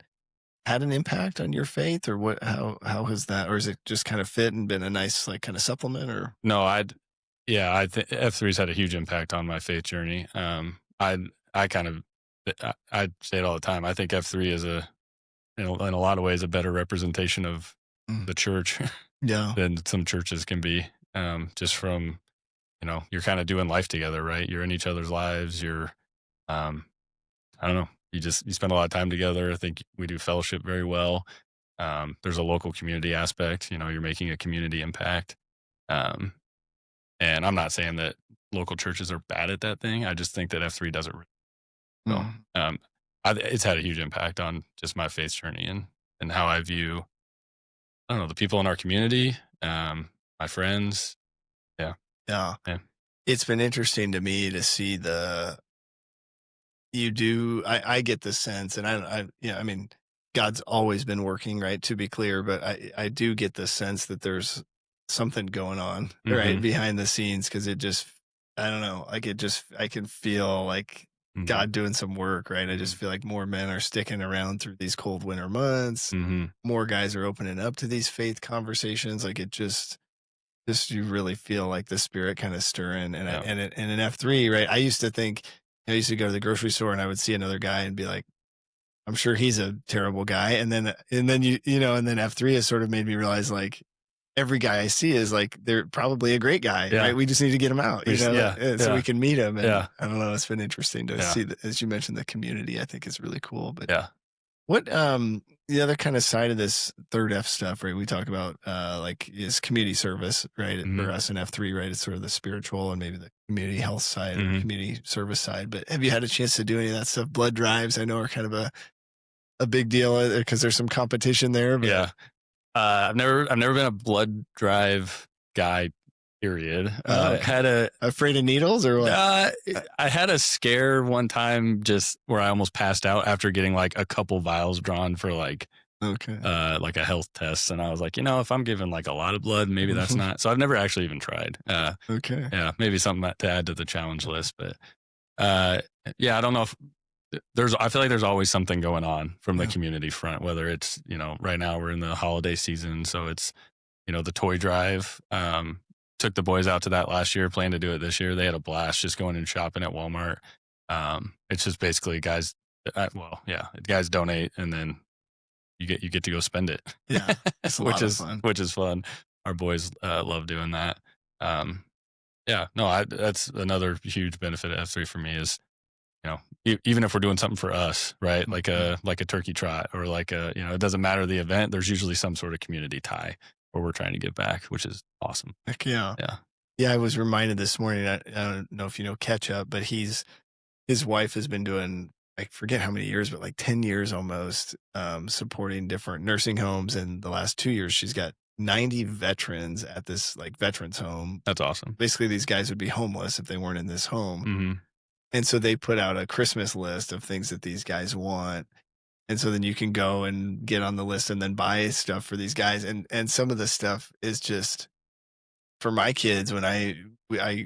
had an impact on your faith, or what? How has that, or is it just kind of fit and been a nice like kind of supplement? Or No, I think F3's had a huge impact on my faith journey. I kind of, I say it all the time. I think F3 is in a lot of ways a better representation of the church than some churches can be. Just from, you're kind of doing life together, right? You're in each other's lives. You're, I don't know. You spend a lot of time together. I think we do fellowship very well. There's a local community aspect. You're making a community impact. And I'm not saying that local churches are bad at that thing. I just think that F3 does it really well. It's had a huge impact on just my faith journey and how I view, I don't know, the people in our community, my friends. Yeah. It's been interesting to me to see I get the sense, and I mean, God's always been working, right? To be clear, but I do get the sense that there's something going on, right, behind the scenes, because I don't know, like I can feel like God doing some work, right? I just feel like more men are sticking around through these cold winter months. More guys are opening up to these faith conversations. Like it just you really feel like the Spirit kind of stirring. And and in F3, right? I used to go to the grocery store and I would see another guy and be like, I'm sure he's a terrible guy. And then and then F3 has sort of made me realize, like, every guy I see is like, they're probably a great guy, right? We just need to get him out, so we can meet him. And I don't know, it's been interesting to see that, as you mentioned, the community, I think is really cool. But what, the other kind of side of this third F stuff, right? We talk about, like, is community service, right? For us in F3, right? It's sort of the spiritual and maybe the community health side, or community service side. But have you had a chance to do any of that stuff? Blood drives, I know, are kind of a big deal because there's some competition there. But I've never been a blood drive guy, period. Had afraid of needles, or what? I had a scare one time just where I almost passed out after getting like a couple vials drawn for like a health test, and I was like, if I'm giving like a lot of blood, maybe that's not. So I've never actually even tried. Maybe something to add to the challenge list. But I don't know if I feel like there's always something going on from the community front, whether it's, right now we're in the holiday season. So it's, the toy drive, took the boys out to that last year, plan to do it this year. They had a blast just going and shopping at Walmart. It's just basically guys donate, and then you get to go spend it. Yeah. It's a lot of fun. Which is fun. Our boys love doing that. That's another huge benefit of F3 for me is, even if we're doing something for us, right? Like a turkey trot, or like it doesn't matter the event. There's usually some sort of community tie where we're trying to give back, which is awesome. Heck yeah. I was reminded this morning, I don't know if you know Ketchup, but his wife has been doing, I forget how many years, but like 10 years almost, supporting different nursing homes. And the last 2 years, she's got 90 veterans at this like veterans home. That's awesome. Basically, these guys would be homeless if they weren't in this home. And so they put out a Christmas list of things that these guys want. And so then you can go and get on the list and then buy stuff for these guys. And some of the stuff is just, for my kids, when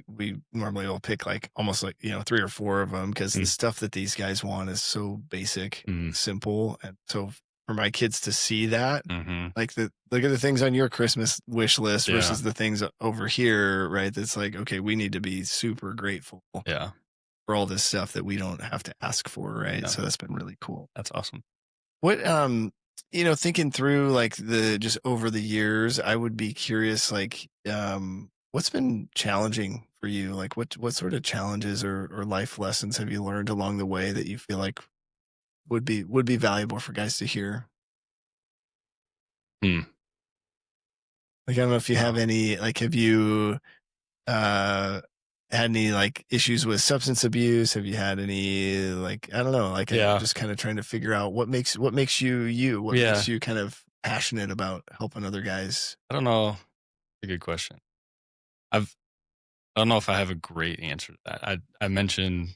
we normally will pick like almost like, 3 or 4 of them, because the stuff that these guys want is so basic, simple. And so for my kids to see that, like look at the things on your Christmas wish list versus the things over here, right? That's like, okay, we need to be super grateful. For all this stuff that we don't have to ask for, right? So that's been really cool. That's awesome. What, thinking through like just over the years, I would be curious, like, what's been challenging for you? Like what sort of challenges or life lessons have you learned along the way that you feel like would be valuable for guys to hear? Like, I don't know if you have any, like, have you, had any like issues with substance abuse? Have you had any like, I don't know, like Yeah. just kind of trying to figure out what makes you, what Yeah. makes you kind of passionate about helping other guys? I don't know. A good question. I don't know if I have a great answer to that. I mentioned,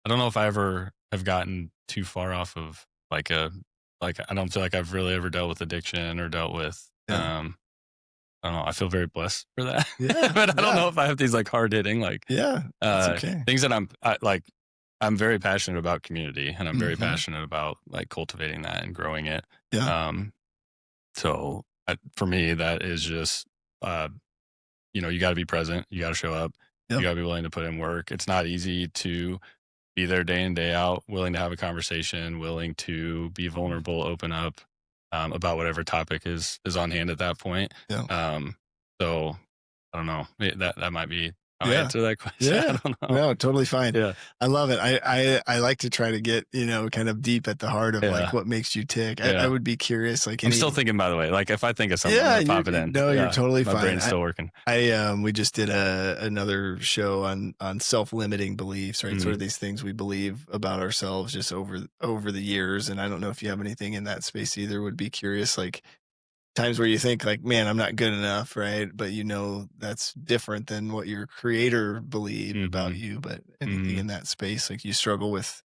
I don't know if I ever have gotten too far off of like I don't feel like I've really ever dealt with addiction or dealt with, Yeah. I don't know. I feel very blessed for that. Yeah, But I don't yeah. know if I have these like hard hitting, like, Yeah, that's okay. things that I'm very passionate about community, and I'm very Mhm. passionate about like cultivating that and growing it. Yeah. So for me, that is just, you got to be present. You got to show up. Yep. You got to be willing to put in work. It's not easy to be there day in, day out, willing to have a conversation, willing to be vulnerable, open up about whatever topic is on hand at that point. Yeah. So I don't know. That might be how I Yeah. answer that question. I Yeah. don't know. No, totally fine. Yeah. I love it. I like to try to get, kind of deep at the heart of like Yeah. what makes you tick. Yeah. I would be curious, like I'm still thinking, by the way, like if I think of something, I'm gonna pop it in. No, you're totally My fine. brain's still working. We just did another show on self-limiting beliefs, right? Sort of these things we believe about ourselves just over the years. And I don't know if you have anything in that space either. Would be curious, like times where you think like, man, I'm not good enough, right? But that's different than what your creator believed about you. But anything in that space, like you struggle with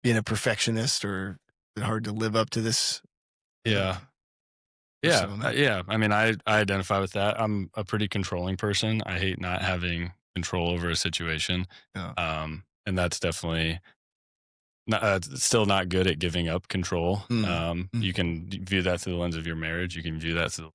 being a perfectionist, or is it hard to live up to this? Yeah. persona? Yeah. I mean, I identify with that. I'm a pretty controlling person. I hate not having control over a situation. Yeah. And that's definitely still not good at giving up control. You can view that through the lens of your marriage. You can view that through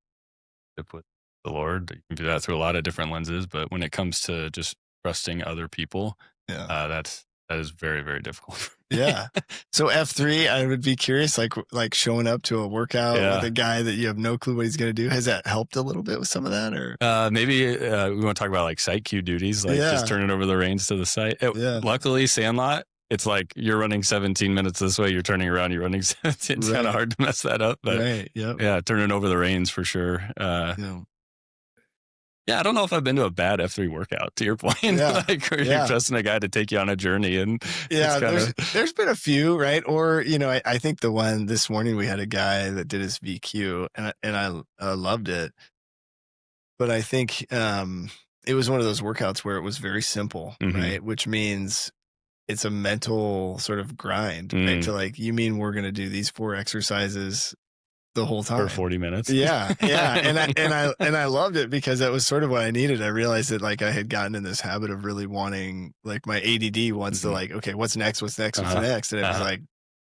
the with the Lord. You can view that through a lot of different lenses. But when it comes to just trusting other people, Yeah. that is very, very difficult. Yeah. So F3, I would be curious, like showing up to a workout with a guy that you have no clue what he's going to do. Has that helped a little bit with some of that, or? Maybe we want to talk about like site queue duties, like just turning over the reins to the site. Luckily, Sandlot, it's like you're running 17 minutes this way, you're turning around, you're running 17. It's kind of hard to mess that up. But Right. Yep. turning over the reins for sure. Yeah, I don't know if I've been to a bad F3 workout, to your point. Yeah. Like, where you're trusting a guy to take you on a journey. And there's been a few, right? Or, I think the one this morning, we had a guy that did his VQ, and I loved it. But I think it was one of those workouts where it was very simple, right? Which means it's a mental sort of grind, right? To like, you mean we're going to do these 4 exercises the whole time for 40 minutes. Yeah. And I loved it because that was sort of what I needed. I realized that like I had gotten in this habit of really wanting, like my ADD wants to like, okay, what's next? What's next? What's next? And it was like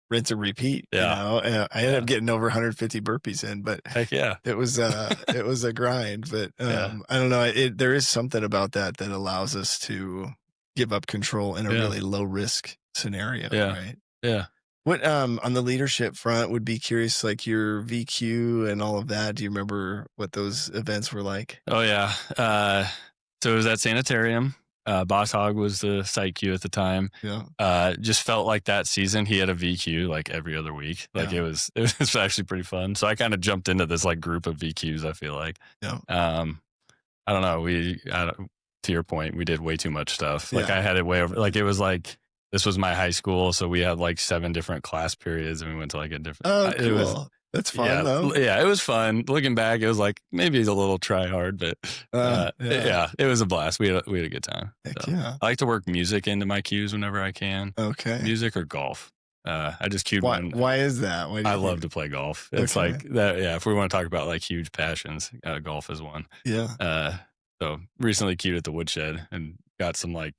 rinse and repeat, and I ended up getting over 150 burpees in, but heck yeah, it was a grind, but I don't know. There is something about that allows us to give up control in a really low risk scenario. Right. Yeah. What on the leadership front, would be curious, like your VQ and all of that. Do you remember what those events were like? Oh yeah. So it was at Sanitarium. Boss Hog was the site Q at the time. Yeah. Just felt like that season he had a VQ like every other week. Like it was actually pretty fun. So I kind of jumped into this like group of VQs, I feel like. Yeah. I don't know. To your point, we did way too much stuff. Like I had it way over, like it was like, this was my high school, so we had like 7 different class periods, and we went to like a different. Oh, cool. That's fun though. Yeah, it was fun. Looking back, it was like maybe a little try hard, but it was a blast. We had a good time. Heck so, yeah. I like to work music into my cues whenever I can. Okay. Music or golf. I just cued one. Why is that? I love to play golf. It's like that. Yeah, if we want to talk about like huge passions, golf is one. Yeah. So recently cued at the woodshed and got some like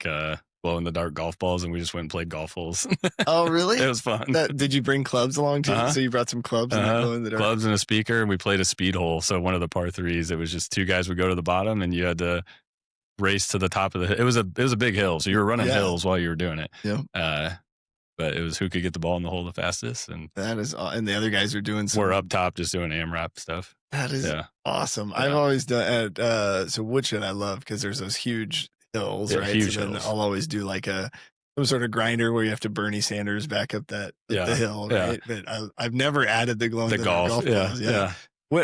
glow in the dark golf balls, and we just went and played golf holes. Oh, really? It was fun. Did you bring clubs along too? So you brought some clubs and glow in the dark? Clubs and a speaker, and we played a speed hole. So one of the par 3s, it was just 2 guys would go to the bottom, and you had to race to the top of the hill. It was a big hill, so you were running hills while you were doing it. Yeah. But it was who could get the ball in the hole the fastest, and that is. And the other guys are doing. We're up top just doing AMRAP stuff. That is awesome. Yeah. I've always done so woodshed. I love because there's those huge hills, right? Huge so hills. Then I'll always do like some sort of grinder where you have to Bernie Sanders back up the hill, right? But I've never added the glow in the golf. golf balls. Yeah.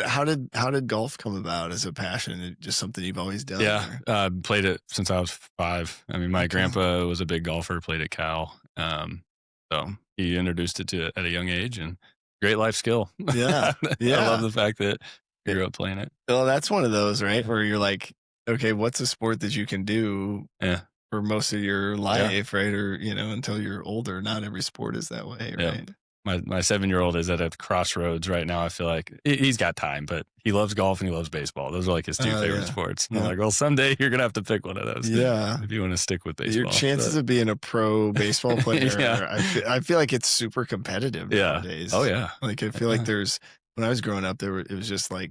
How did golf come about as a passion? Is it just something you've always done? Yeah, played it since I was 5. I mean, my grandpa was a big golfer, played at Cal, so he introduced it to at a young age, and great life skill. Yeah, I love yeah. the fact that he grew up playing it. Well, that's one of those, right, where you're like, okay, what's a sport that you can do Yeah, for most of your life, right? Or, until you're older. Not every sport is that way, yeah. right? My 7-year-old is at a crossroads right now. I feel like he's got time, but he loves golf and he loves baseball. Those are like his 2 favorite Yeah. sports. And I'm Yeah. like, well, someday you're gonna have to pick one of those. Yeah. If you want to stick with baseball. Your chances of being a pro baseball player, Yeah. I feel like it's super competitive Yeah. nowadays. Oh yeah. Like I feel like when I was growing up, it was just like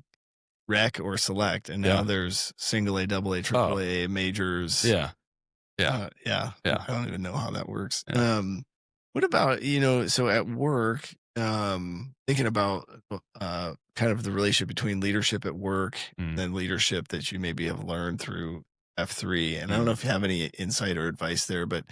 rec or select, and now Yeah. there's single A, double A, triple A, majors. Yeah. Yeah. Yeah. Yeah. I don't even know how that works. Yeah. What about, so at work, thinking about kind of the relationship between leadership at work Mm. and leadership that you maybe have learned through F3. And I don't know if you have any insight or advice there, but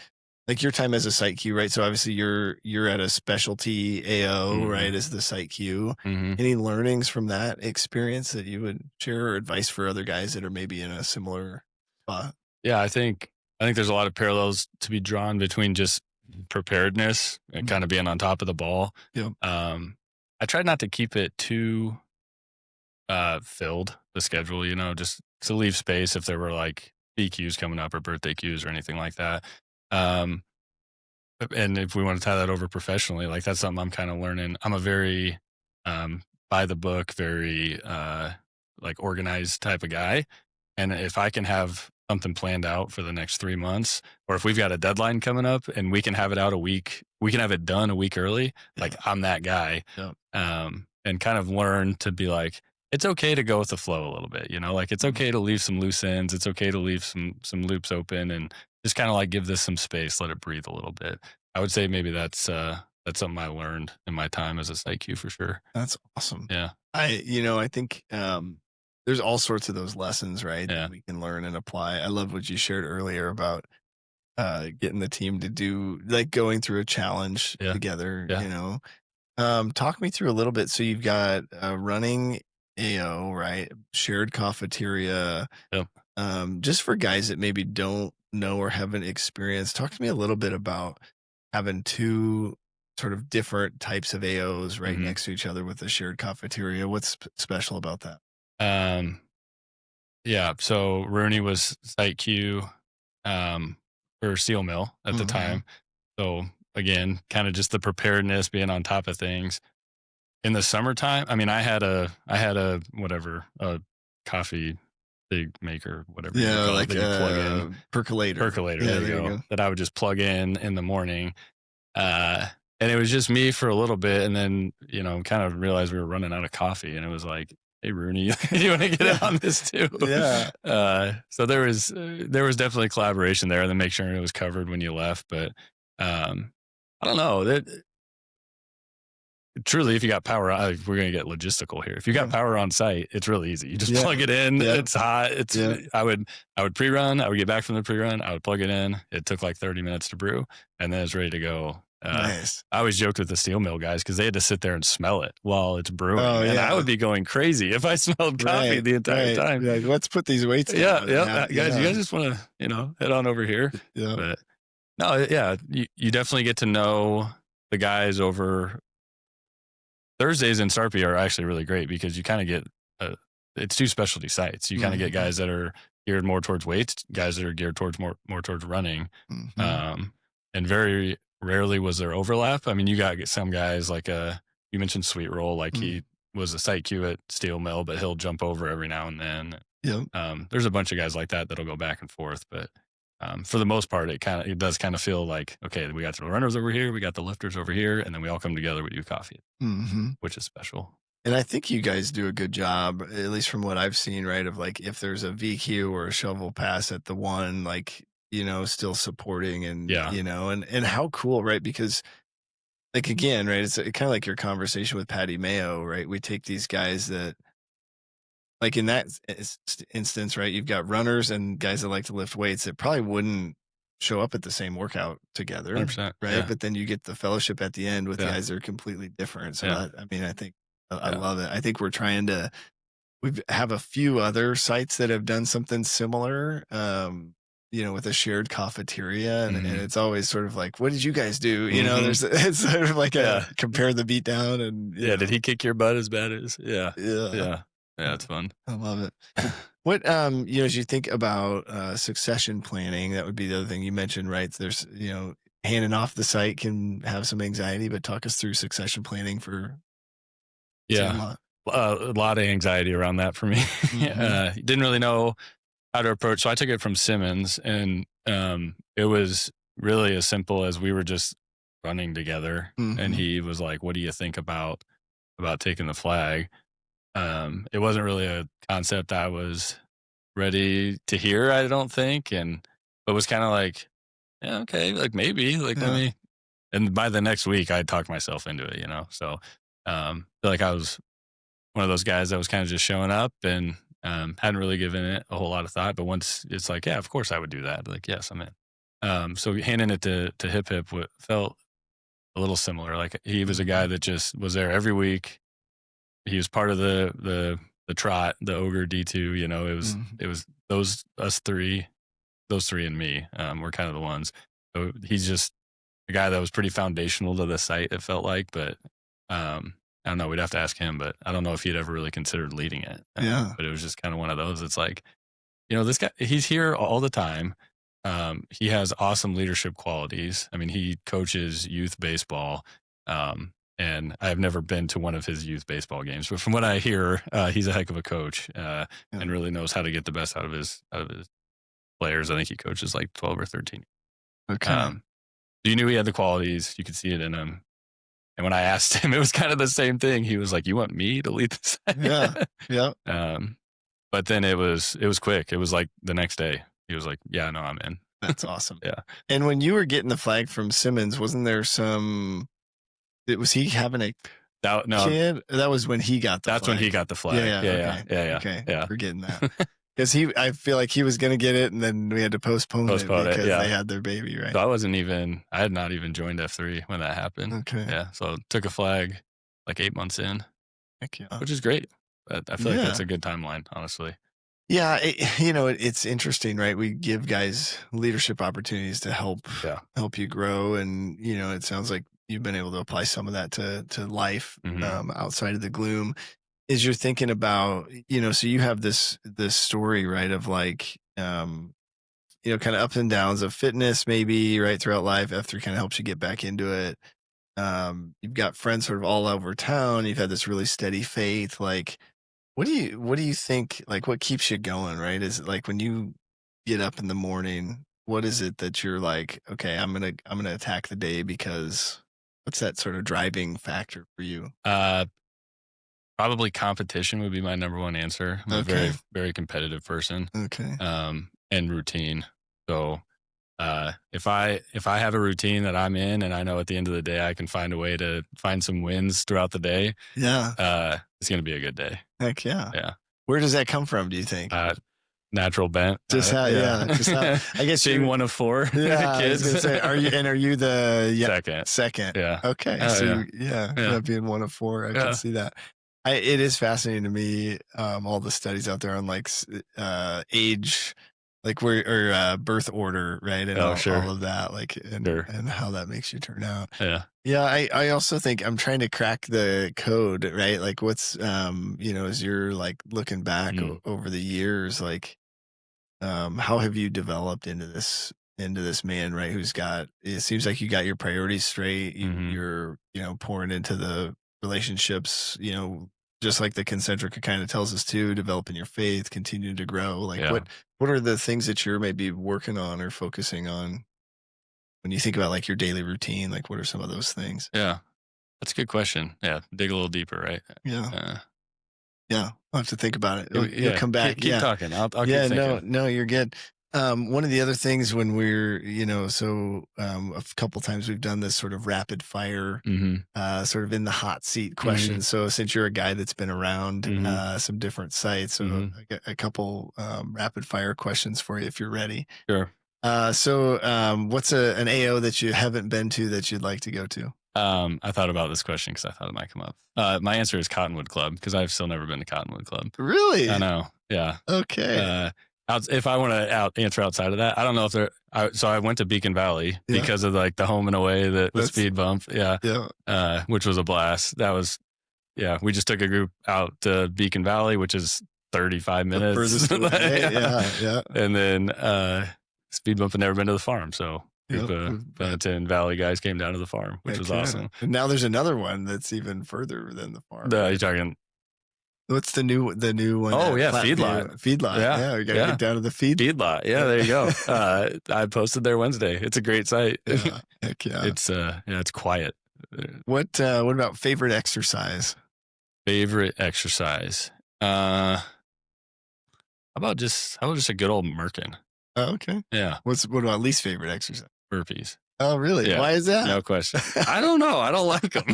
like your time as a site Q, right? So obviously you're at a specialty AO, right, as the site Q. Mhm. Any learnings from that experience that you would share, or advice for other guys that are maybe in a similar spot? Yeah, I think there's a lot of parallels to be drawn between just preparedness and kind of being on top of the ball. Yep. I tried not to keep it too filled, the schedule, just to leave space if there were like BQs coming up or birthday cues or anything like that. And if we want to tie that over professionally, like that's something I'm kind of learning. I'm a very by the book, very like organized type of guy. And if I can have something planned out for the next 3 months, or if we've got a deadline coming up and we can have it out a week, we can have it done a week early. Like I'm that guy. Yep. And kind of learn to be like, it's okay to go with the flow a little bit, like it's okay to leave some loose ends. It's okay to leave some loops open and just kind of like give this some space, let it breathe a little bit. I would say maybe that's something I learned in my time as a site Q for sure. That's awesome. Yeah. I think there's all sorts of those lessons, right, Yeah. that we can learn and apply. I love what you shared earlier about getting the team to do, like, going through a challenge together. Yeah. Talk me through a little bit. So you've got running AO, right? Shared cafeteria. Yep. Just for guys that maybe don't know or haven't experienced, talk to me a little bit about having 2 sort of different types of AOs right Mhm. next to each other with a shared cafeteria. What's special about that? Yeah. So Rooney was site Q for Steel Mill at the time. So again, kind of just the preparedness, being on top of things. In the summertime, I mean, I had a whatever, a coffee big maker, whatever. you Yeah, call it, like that you plug in. percolator. Percolator. Yeah, There you go. That I would just plug in the morning. And it was just me for a little bit. And then, kind of realized we were running out of coffee. And it was like, hey, Rooney, you want to get in on this too? Yeah. So there was definitely collaboration there, and then make sure it was covered when you left. But I don't know. That truly, if you got power, we're going to get logistical here. If you got power on site, it's really easy. You just plug it in. Yeah. It's hot. I would pre-run. I would get back from the pre-run. I would plug it in. It took like 30 minutes to brew, and then it's ready to go. Nice. I always joked with the steel mill guys because they had to sit there and smell it while it's brewing. And yeah. I would be going crazy if I smelled coffee the entire time. Yeah, let's put these weights down. Yeah. Guys, you guys just want to, head on over here. Yeah. But no, yeah, you definitely get to know the guys over. Thursdays in Sarpy are actually really great because you kind of get, it's 2 specialty sites. You kind of get guys that are geared more towards weights, guys that are geared towards more towards running. And very rarely was there overlap. I mean, you got some guys like you mentioned Sweet Roll, like he was a site Q at Steel Mill, but he'll jump over every now and then. Yep. There's a bunch of guys like that'll go back and forth, but for the most part, it does kind of feel like, okay, we got the runners over here, we got the lifters over here, and then we all come together, we do coffee, which is special. And I think you guys do a good job, at least from what I've seen, right? Of like, if there's a VQ or a shovel pass at the one, like, still supporting and, and how cool, right? Because like, again, right, it's kind of like your conversation with Patty Mayo, right? We take these guys that, like in that instance, right, you've got runners and guys that like to lift weights that probably wouldn't show up at the same workout together, 100%, right? yeah. But then you get the fellowship at the end with guys that are completely different. So I think I love it. I think we have a few other sites that have done something similar, with a shared cafeteria, and it's always sort of like, what did you guys do? There's it's sort of like a compare the beat down, and did he kick your butt as bad as? yeah, Yeah, it's fun. I love it. What as you think about succession planning, that would be the other thing you mentioned, right? There's handing off the site can have some anxiety, but talk us through succession planning for Yeah, a lot of anxiety around that for me. Didn't really know how to approach. So I took it from Simmons, and it was really as simple as we were just running together, and he was like, "What do you think about taking the flag?" It wasn't really a concept I was ready to hear, I don't think, but was kind of like, yeah, okay, like maybe, like let me. And by the next week, I talked myself into it, So feel like I was one of those guys that was kind of just showing up and hadn't really given it a whole lot of thought. But once it's like, yeah, of course I would do that. Like, yes, I'm in. So handing it to Hip Hip felt a little similar. Like he was a guy that just was there every week. He was part of the trot, the Ogre D2. It was those three and me. Were kind of the ones. So he's just a guy that was pretty foundational to the site. It felt like, but I don't know. We'd have to ask him, but I don't know if he'd ever really considered leading it. But it was just kind of one of those. It's like, this guy, he's here all the time. He has awesome leadership qualities. I mean, he coaches youth baseball. And I've never been to one of his youth baseball games, but from what I hear, he's a heck of a coach, and really knows how to get the best out of his players. I think he coaches like 12 or 13. Okay. You knew he had the qualities. You could see it in him. And when I asked him, it was kind of the same thing. He was like, "You want me to lead this?" Yeah. But then it was quick. It was like the next day. He was like, "Yeah, no, I'm in." That's awesome. Yeah. And when you were getting the flag from Simmons, wasn't there was he having a kid? That was when he got the flag. That's when he got the flag. Yeah. Okay. Forgetting that. Because I feel like he was going to get it, and then we had to postpone it because they had their baby, right? So I had not even joined F3 when that happened. Okay. Yeah. So took a flag like 8 months in. Heck yeah. Which is great. I feel like that's a good timeline, honestly. Yeah. It's interesting, right? We give guys leadership opportunities to help you grow. And, it sounds like you've been able to apply some of that to life outside of the gloom. As you're thinking about, so you have this story, right, of like, kind of ups and downs of fitness, maybe, right, throughout life. F3 kind of helps you get back into it. You've got friends sort of all over town. You've had this really steady faith. Like, what do you think, like, what keeps you going, right? Is it like when you get up in the morning, what is it that you're like, okay, I'm going to attack the day, because what's that sort of driving factor for you? Probably competition would be my number one answer. I'm a very, very competitive person. Okay. And routine. So, if I have a routine that I'm in, and I know at the end of the day I can find a way to find some wins throughout the day, it's going to be a good day. Heck yeah. Yeah. Where does that come from, do you think? Natural bent. Just how, I guess being one of four kids. I was gonna say, are you the second? Yeah. Okay. Being one of four, I can see that. It is fascinating to me, all the studies out there on like age, like birth order, right? And all of that, like, and how that makes you turn out. Yeah. I also think I'm trying to crack the code, right? Like what's, as you're like looking back over the years, like, how have you developed into this man, right? It seems like you got your priorities straight. You're, pouring into the relationships, just like the concentric kind of tells us to, developing your faith, continue to grow. Like what are the things that you're maybe working on or focusing on when you think about like your daily routine? Like what are some of those things? Yeah, that's a good question. Yeah. Dig a little deeper, right? Yeah. I'll have to think about it. You'll come back. Keep talking. I'll keep thinking. No, you're good. One of the other things when we're, a couple times we've done this sort of rapid fire, sort of in the hot seat questions. So since you're a guy that's been around some different sites, so I got a couple rapid fire questions for you if you're ready. Sure. So what's an AO that you haven't been to that you'd like to go to? I thought about this question because I thought it might come up. My answer is Cottonwood Club because I've still never been to Cottonwood Club. Really? I know. Yeah. Okay. If I want to answer outside of that, I don't know if there. So I went to Beacon Valley Yeah. because of like the home and away that with speed bump. Yeah. Yeah. Which was a blast. That was. Yeah. We just took a group out to Beacon Valley, which is 35 minutes. Furthest away. Yeah. And then speed bump had never been to the farm, so. Benetton Valley guys came down to the farm, which was awesome. And now there's another one that's even further than the farm. You're talking. What's the new one? Oh yeah, feedlot. Yeah, we gotta get down to the feedlot. Yeah, there you go. I posted there Wednesday. It's a great site. Yeah, heck yeah. It's quiet. What about favorite exercise? Favorite exercise? How about just a good old Merkin? Oh, okay. Yeah. What about least favorite exercise? Burpees. Oh, really? Yeah. Why is that? No question. I don't know. I don't like them.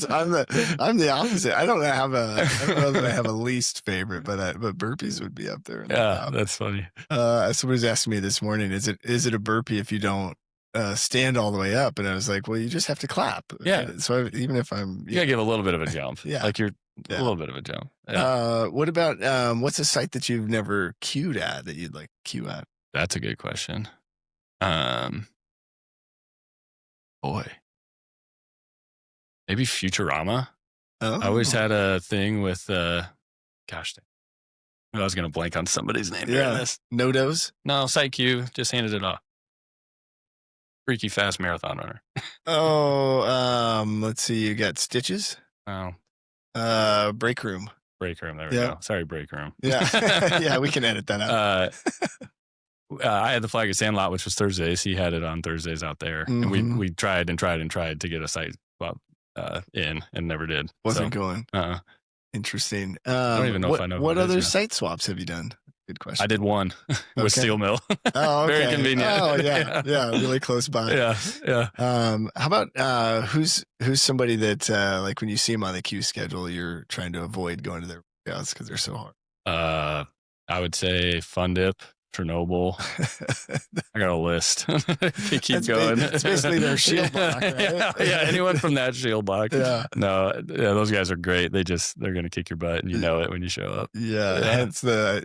I'm the opposite. I don't know that I have a least favorite, but burpees would be up there. Yeah, that's funny. Somebody's asking me this morning, is it a burpee if you don't stand all the way up? And I was like, well, you just have to clap. Yeah. So even if I'm, you gotta give a little bit of a jump. Yeah. Like you're a little bit of a jump. Yeah. What about what's a site that you've never queued at that you'd like to queue at? That's a good question. Boy, maybe Futurama. Oh. I always had a thing with gosh, I was gonna blank on somebody's name during this. No-dos? No, Site Q just handed it off. Freaky fast marathon runner. Oh, let's see. You got Stitches? Oh, Break Room. Break Room. There we go. Sorry, Break Room. Yeah, yeah, we can edit that out. I had the Flag of Sandlot, which was Thursdays. He had it on Thursdays out there, and we tried to get a site in, and never did. Wasn't going. Interesting. I don't even know if I know what other site swaps have you done. Good question. I did one with Steel Mill. Oh, okay. Very convenient. Oh, yeah, really close by. Yeah. How about who's somebody that like when you see them on the queue schedule, you're trying to avoid going to their workouts because they're so hard? I would say Fun Dip, Chernobyl. I got a list. Keep going. It's basically their shield block, right? Yeah, anyone from that shield block. Yeah. No, those guys are great. They're gonna kick your butt, and you know it when you show up. Yeah. Hence the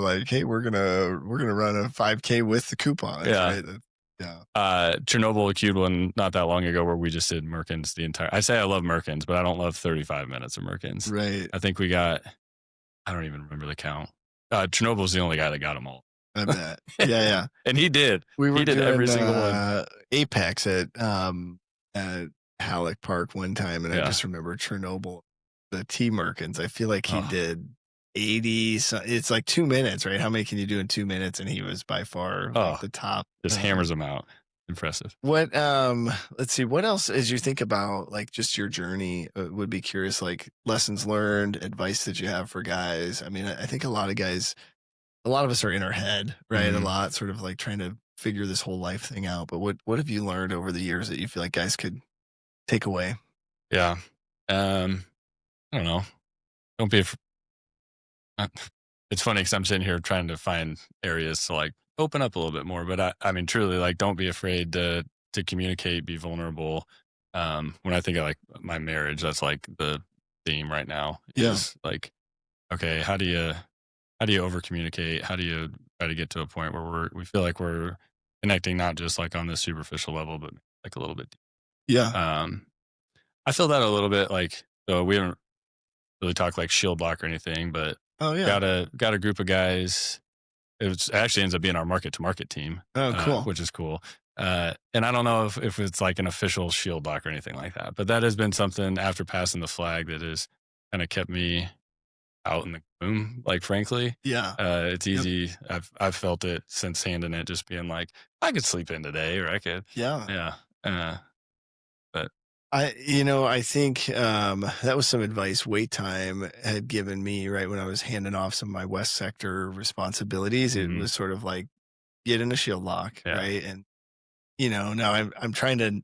like, hey, we're gonna run a 5K with the coupon. Yeah. Right? Yeah. Chernobyl queued one not that long ago where we just did Merkins the entire. I say I love Merkins, but I don't love 35 minutes of Merkins. Right. I think we got. I don't even remember the count. Chernobyl's the only guy that got them all. I bet. Yeah. And he did. He did every single one. Apex at Halleck Park one time, and I just remember Chernobyl, the T Merkins. I feel like he did 80. It's like 2 minutes, right? How many can you do in 2 minutes? And he was by far the top. Just hammers them out. Impressive. What? Let's see. What else, as you think about like just your journey, would be curious, like lessons learned, advice that you have for guys. I mean, I think a lot of us are in our head, right? A lot sort of like trying to figure this whole life thing out. But what have you learned over the years that you feel like guys could take away? Yeah. I don't know. Don't be it's funny because I'm sitting here trying to find areas to like open up a little bit more, but I mean, truly, like, don't be afraid to communicate, be vulnerable. When I think of like my marriage, that's like the theme right now. Is like, okay, how do you over communicate? How do you try to get to a point where we feel like we're connecting, not just like on this superficial level, but like a little bit deep. Yeah. I feel that a little bit, like, so we haven't really talked like shield block or anything, but got a group of guys. It actually ends up being our market to market team. Oh, cool. Which is cool. And I don't know if it's like an official shield block or anything like that, but that has been something after passing the flag that has kind of kept me out in the gloom, like, frankly. Yeah. It's easy. I've felt it since handing it, just being like, I could sleep in today, or I could. Yeah. But I think that was some advice Wait Time had given me right when I was handing off some of my West Sector responsibilities. It was sort of like, get in a shield lock, right? And now I'm trying to,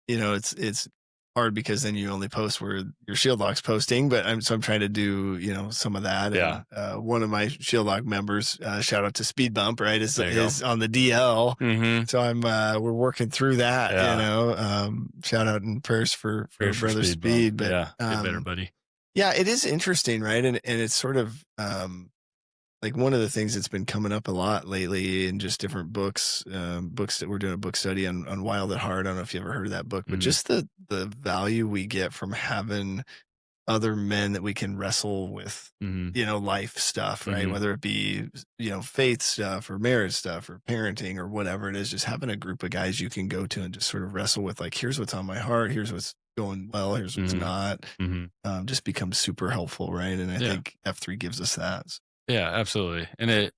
it's hard because then you only post where your Shield Loc's posting, but I'm trying to do, some of that. Yeah. And one of my Shield Lock members, shout out to Speed Bump, right, is There you on the DL. Mm-hmm. So we're working through that, Yeah. Shout out and prayers for Prayers for Brother Speed Speed. Bump. But Yeah, get better, buddy. yeah, it is interesting, right? And it's sort of like one of the things that's been coming up a lot lately in just different books that we're doing a book study on Wild at Heart. I don't know if you ever heard of that book, but just the value we get from having other men that we can wrestle with, life stuff, right? Whether it be, faith stuff or marriage stuff or parenting or whatever it is, just having a group of guys you can go to and just sort of wrestle with, like, here's what's on my heart, here's what's going well, here's what's not, just becomes super helpful, right? And I think F3 gives us that. Yeah, absolutely. And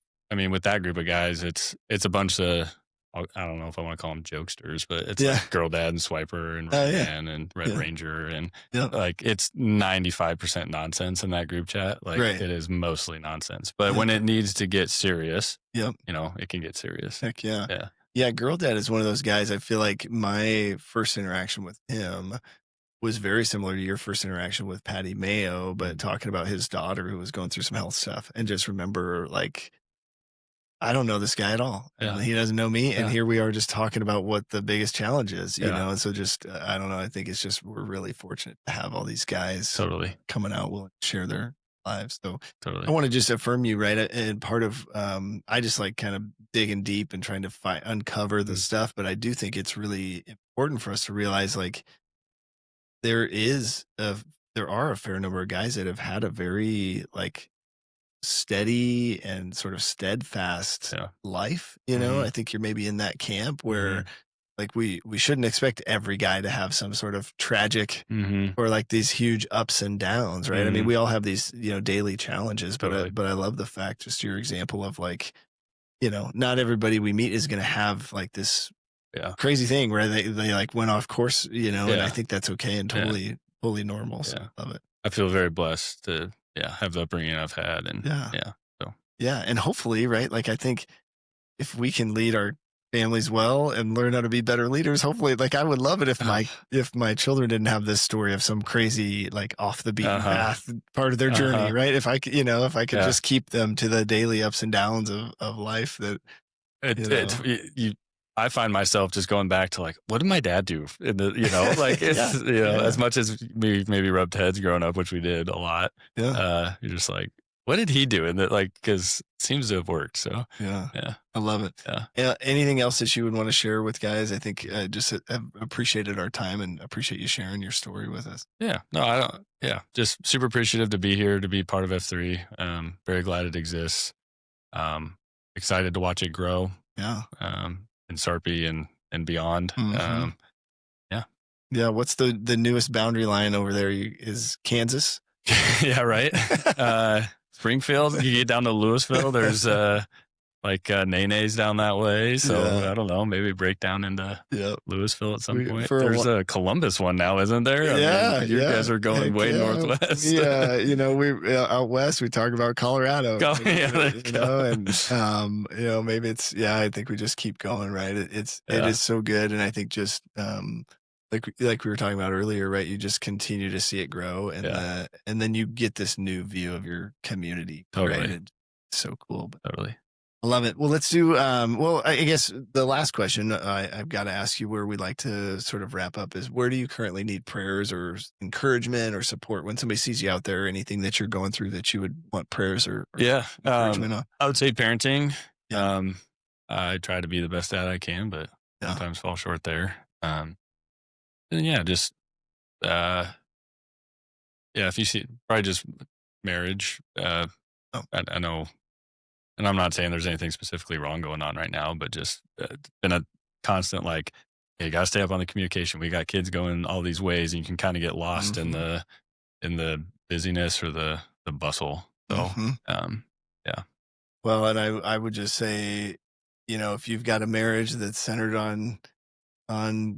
with that group of guys, it's a bunch of, I don't know if I want to call them jokesters, but it's like Girl Dad and Swiper and Red Man and Red Ranger. And like, it's 95% nonsense in that group chat. Like it is mostly nonsense, but when it needs to get serious, it can get serious. Heck yeah. Yeah. Yeah. Girl Dad is one of those guys. I feel like my first interaction with him was very similar to your first interaction with Patty Mayo, but talking about his daughter who was going through some health stuff, and just remember, like, I don't know this guy at all. Yeah. He doesn't know me. And here we are just talking about what the biggest challenge is, you know? And so just, I don't know. I think it's just, we're really fortunate to have all these guys coming out, willing to share their lives. So I want to just affirm you, right? And part of, I just like kind of digging deep and trying to uncover the stuff, but I do think it's really important for us to realize, like, there are a fair number of guys that have had a very, like, steady and sort of steadfast life. I think you're maybe in that camp where like we shouldn't expect every guy to have some sort of tragic or like these huge ups and downs, right? I mean, we all have these, daily challenges, but I love the fact, just your example of, like, not everybody we meet is going to have like this crazy thing where they like went off course, and I think that's okay and totally normal. So I love it. I feel very blessed to have the upbringing I've had. And and hopefully, right, like, I think if we can lead our families well and learn how to be better leaders, hopefully, like, I would love it if my children didn't have this story of some crazy, like, off the beaten path part of their journey, right? If I could, if I could just keep them to the daily ups and downs of life, that I find myself just going back to, like, what did my dad do? In the, like, it's, as much as we maybe rubbed heads growing up, which we did a lot. You're just like, what did he do? And that, like, because it seems to have worked. So I love it. Yeah. Anything else that you would want to share with guys? I think just have appreciated our time and appreciate you sharing your story with us. Yeah. No, I don't. Yeah. Just super appreciative to be here, to be part of F3. Very glad it exists. Excited to watch it grow. Yeah. In Sarpy and beyond. Yeah. What's the newest boundary line over there? Is Kansas? Yeah, right. Springfield. You get down to Louisville. There's like Nene's down that way. So I don't know. Maybe break down into Louisville at some point. There's a Columbus one now, isn't there? I mean, you guys are going way northwest. We out west. We talk about Colorado. And maybe it's I think we just keep going. Right. It is so good, and I think just like we were talking about earlier, right? You just continue to see it grow, and then you get this new view of your community. Totally. Right? It's so cool. Totally. I love it. Well, let's do, I guess the last question I've got to ask you, where we'd like to sort of wrap up, is where do you currently need prayers or encouragement or support when somebody sees you out there? Anything that you're going through that you would want prayers or encouragement on? I would say parenting. I try to be the best dad I can, but sometimes fall short there. And just, if you see, probably just marriage. I know. And I'm not saying there's anything specifically wrong going on right now, but just been a constant, like, hey, you got to stay up on the communication. We got kids going all these ways, and you can kind of get lost in the busyness or the bustle. So, Well, and I would just say, if you've got a marriage that's centered on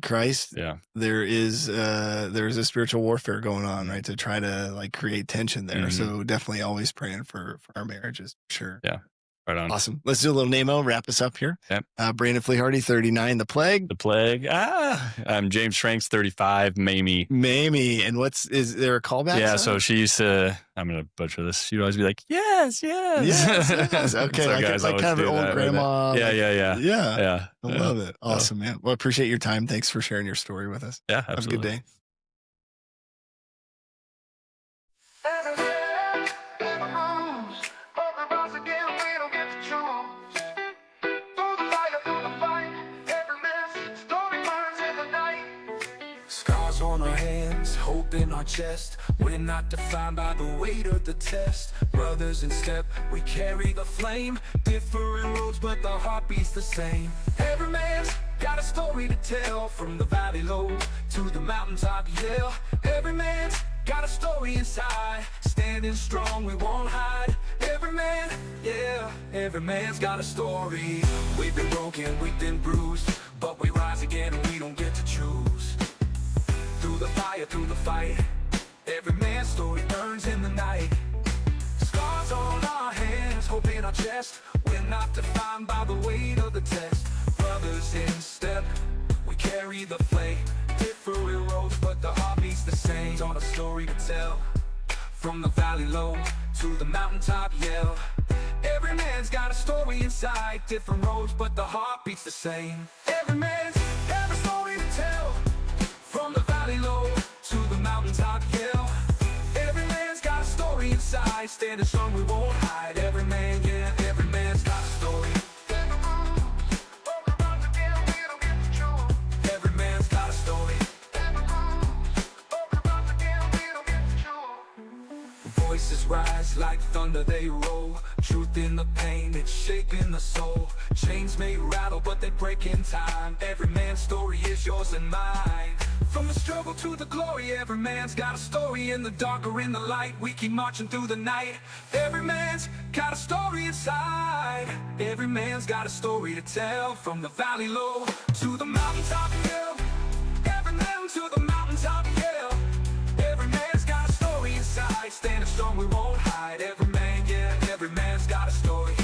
Christ, there's a spiritual warfare going on, right? To try to, like, create tension there. So definitely always praying for our marriages. Sure. Yeah. Right on. Awesome. Let's do a little Namo, wrap us up here. Yep. Brandon Flehardy, 39, The Plague. The Plague. I'm James Franks, 35, Mayme. Mayme. And is there a callback? Yeah, so she used to, I'm going to butcher this. She'd always be like, yes. Yes. Okay. Like kind of an old grandma. Yeah. I love it. Awesome, man. Well, I appreciate your time. Thanks for sharing your story with us. Yeah, absolutely. Have a good day. Scars on our hands, hope in our chest. We're not defined by the weight of the test. Brothers in step, we carry the flame. Different roads, but the heart beats the same. Every man's got a story to tell. From the valley low to the mountaintop, yeah. Every man's got a story inside. Standing strong, we won't hide. Every man, yeah, every man's got a story. We've been broken, we've been bruised, but we rise again and we don't get to choose. Through the fire, through the fight, every man's story burns in the night. Scars on our hands, hope in our chest. We're not defined by the weight of the test. Brothers in step, we carry the flame. Different roads, but the heart beats the same. On a story to tell, from the valley low to the mountaintop, yeah. Every man's got a story inside. Different roads, but the heart beats the same. Every man's got a story to tell. From the valley low to the mountaintop, yeah. Every man's got a story inside. Standing strong, we won't hide. Every man, yeah, every man's got a story. Every man's got a story. Voices rise like thunder, they roll. Truth in the pain, it's shaping the soul. Chains may rattle, but they break in time. Every man's story is yours and mine. From the struggle to the glory, every man's got a story. In the dark or in the light, we keep marching through the night. Every man's got a story inside. Every man's got a story to tell. From the valley low to the mountaintop hill. Every man to the mountaintop hill. Every man's got a story inside. Standing strong, we won't hide. Every man, yeah, every man's got a story.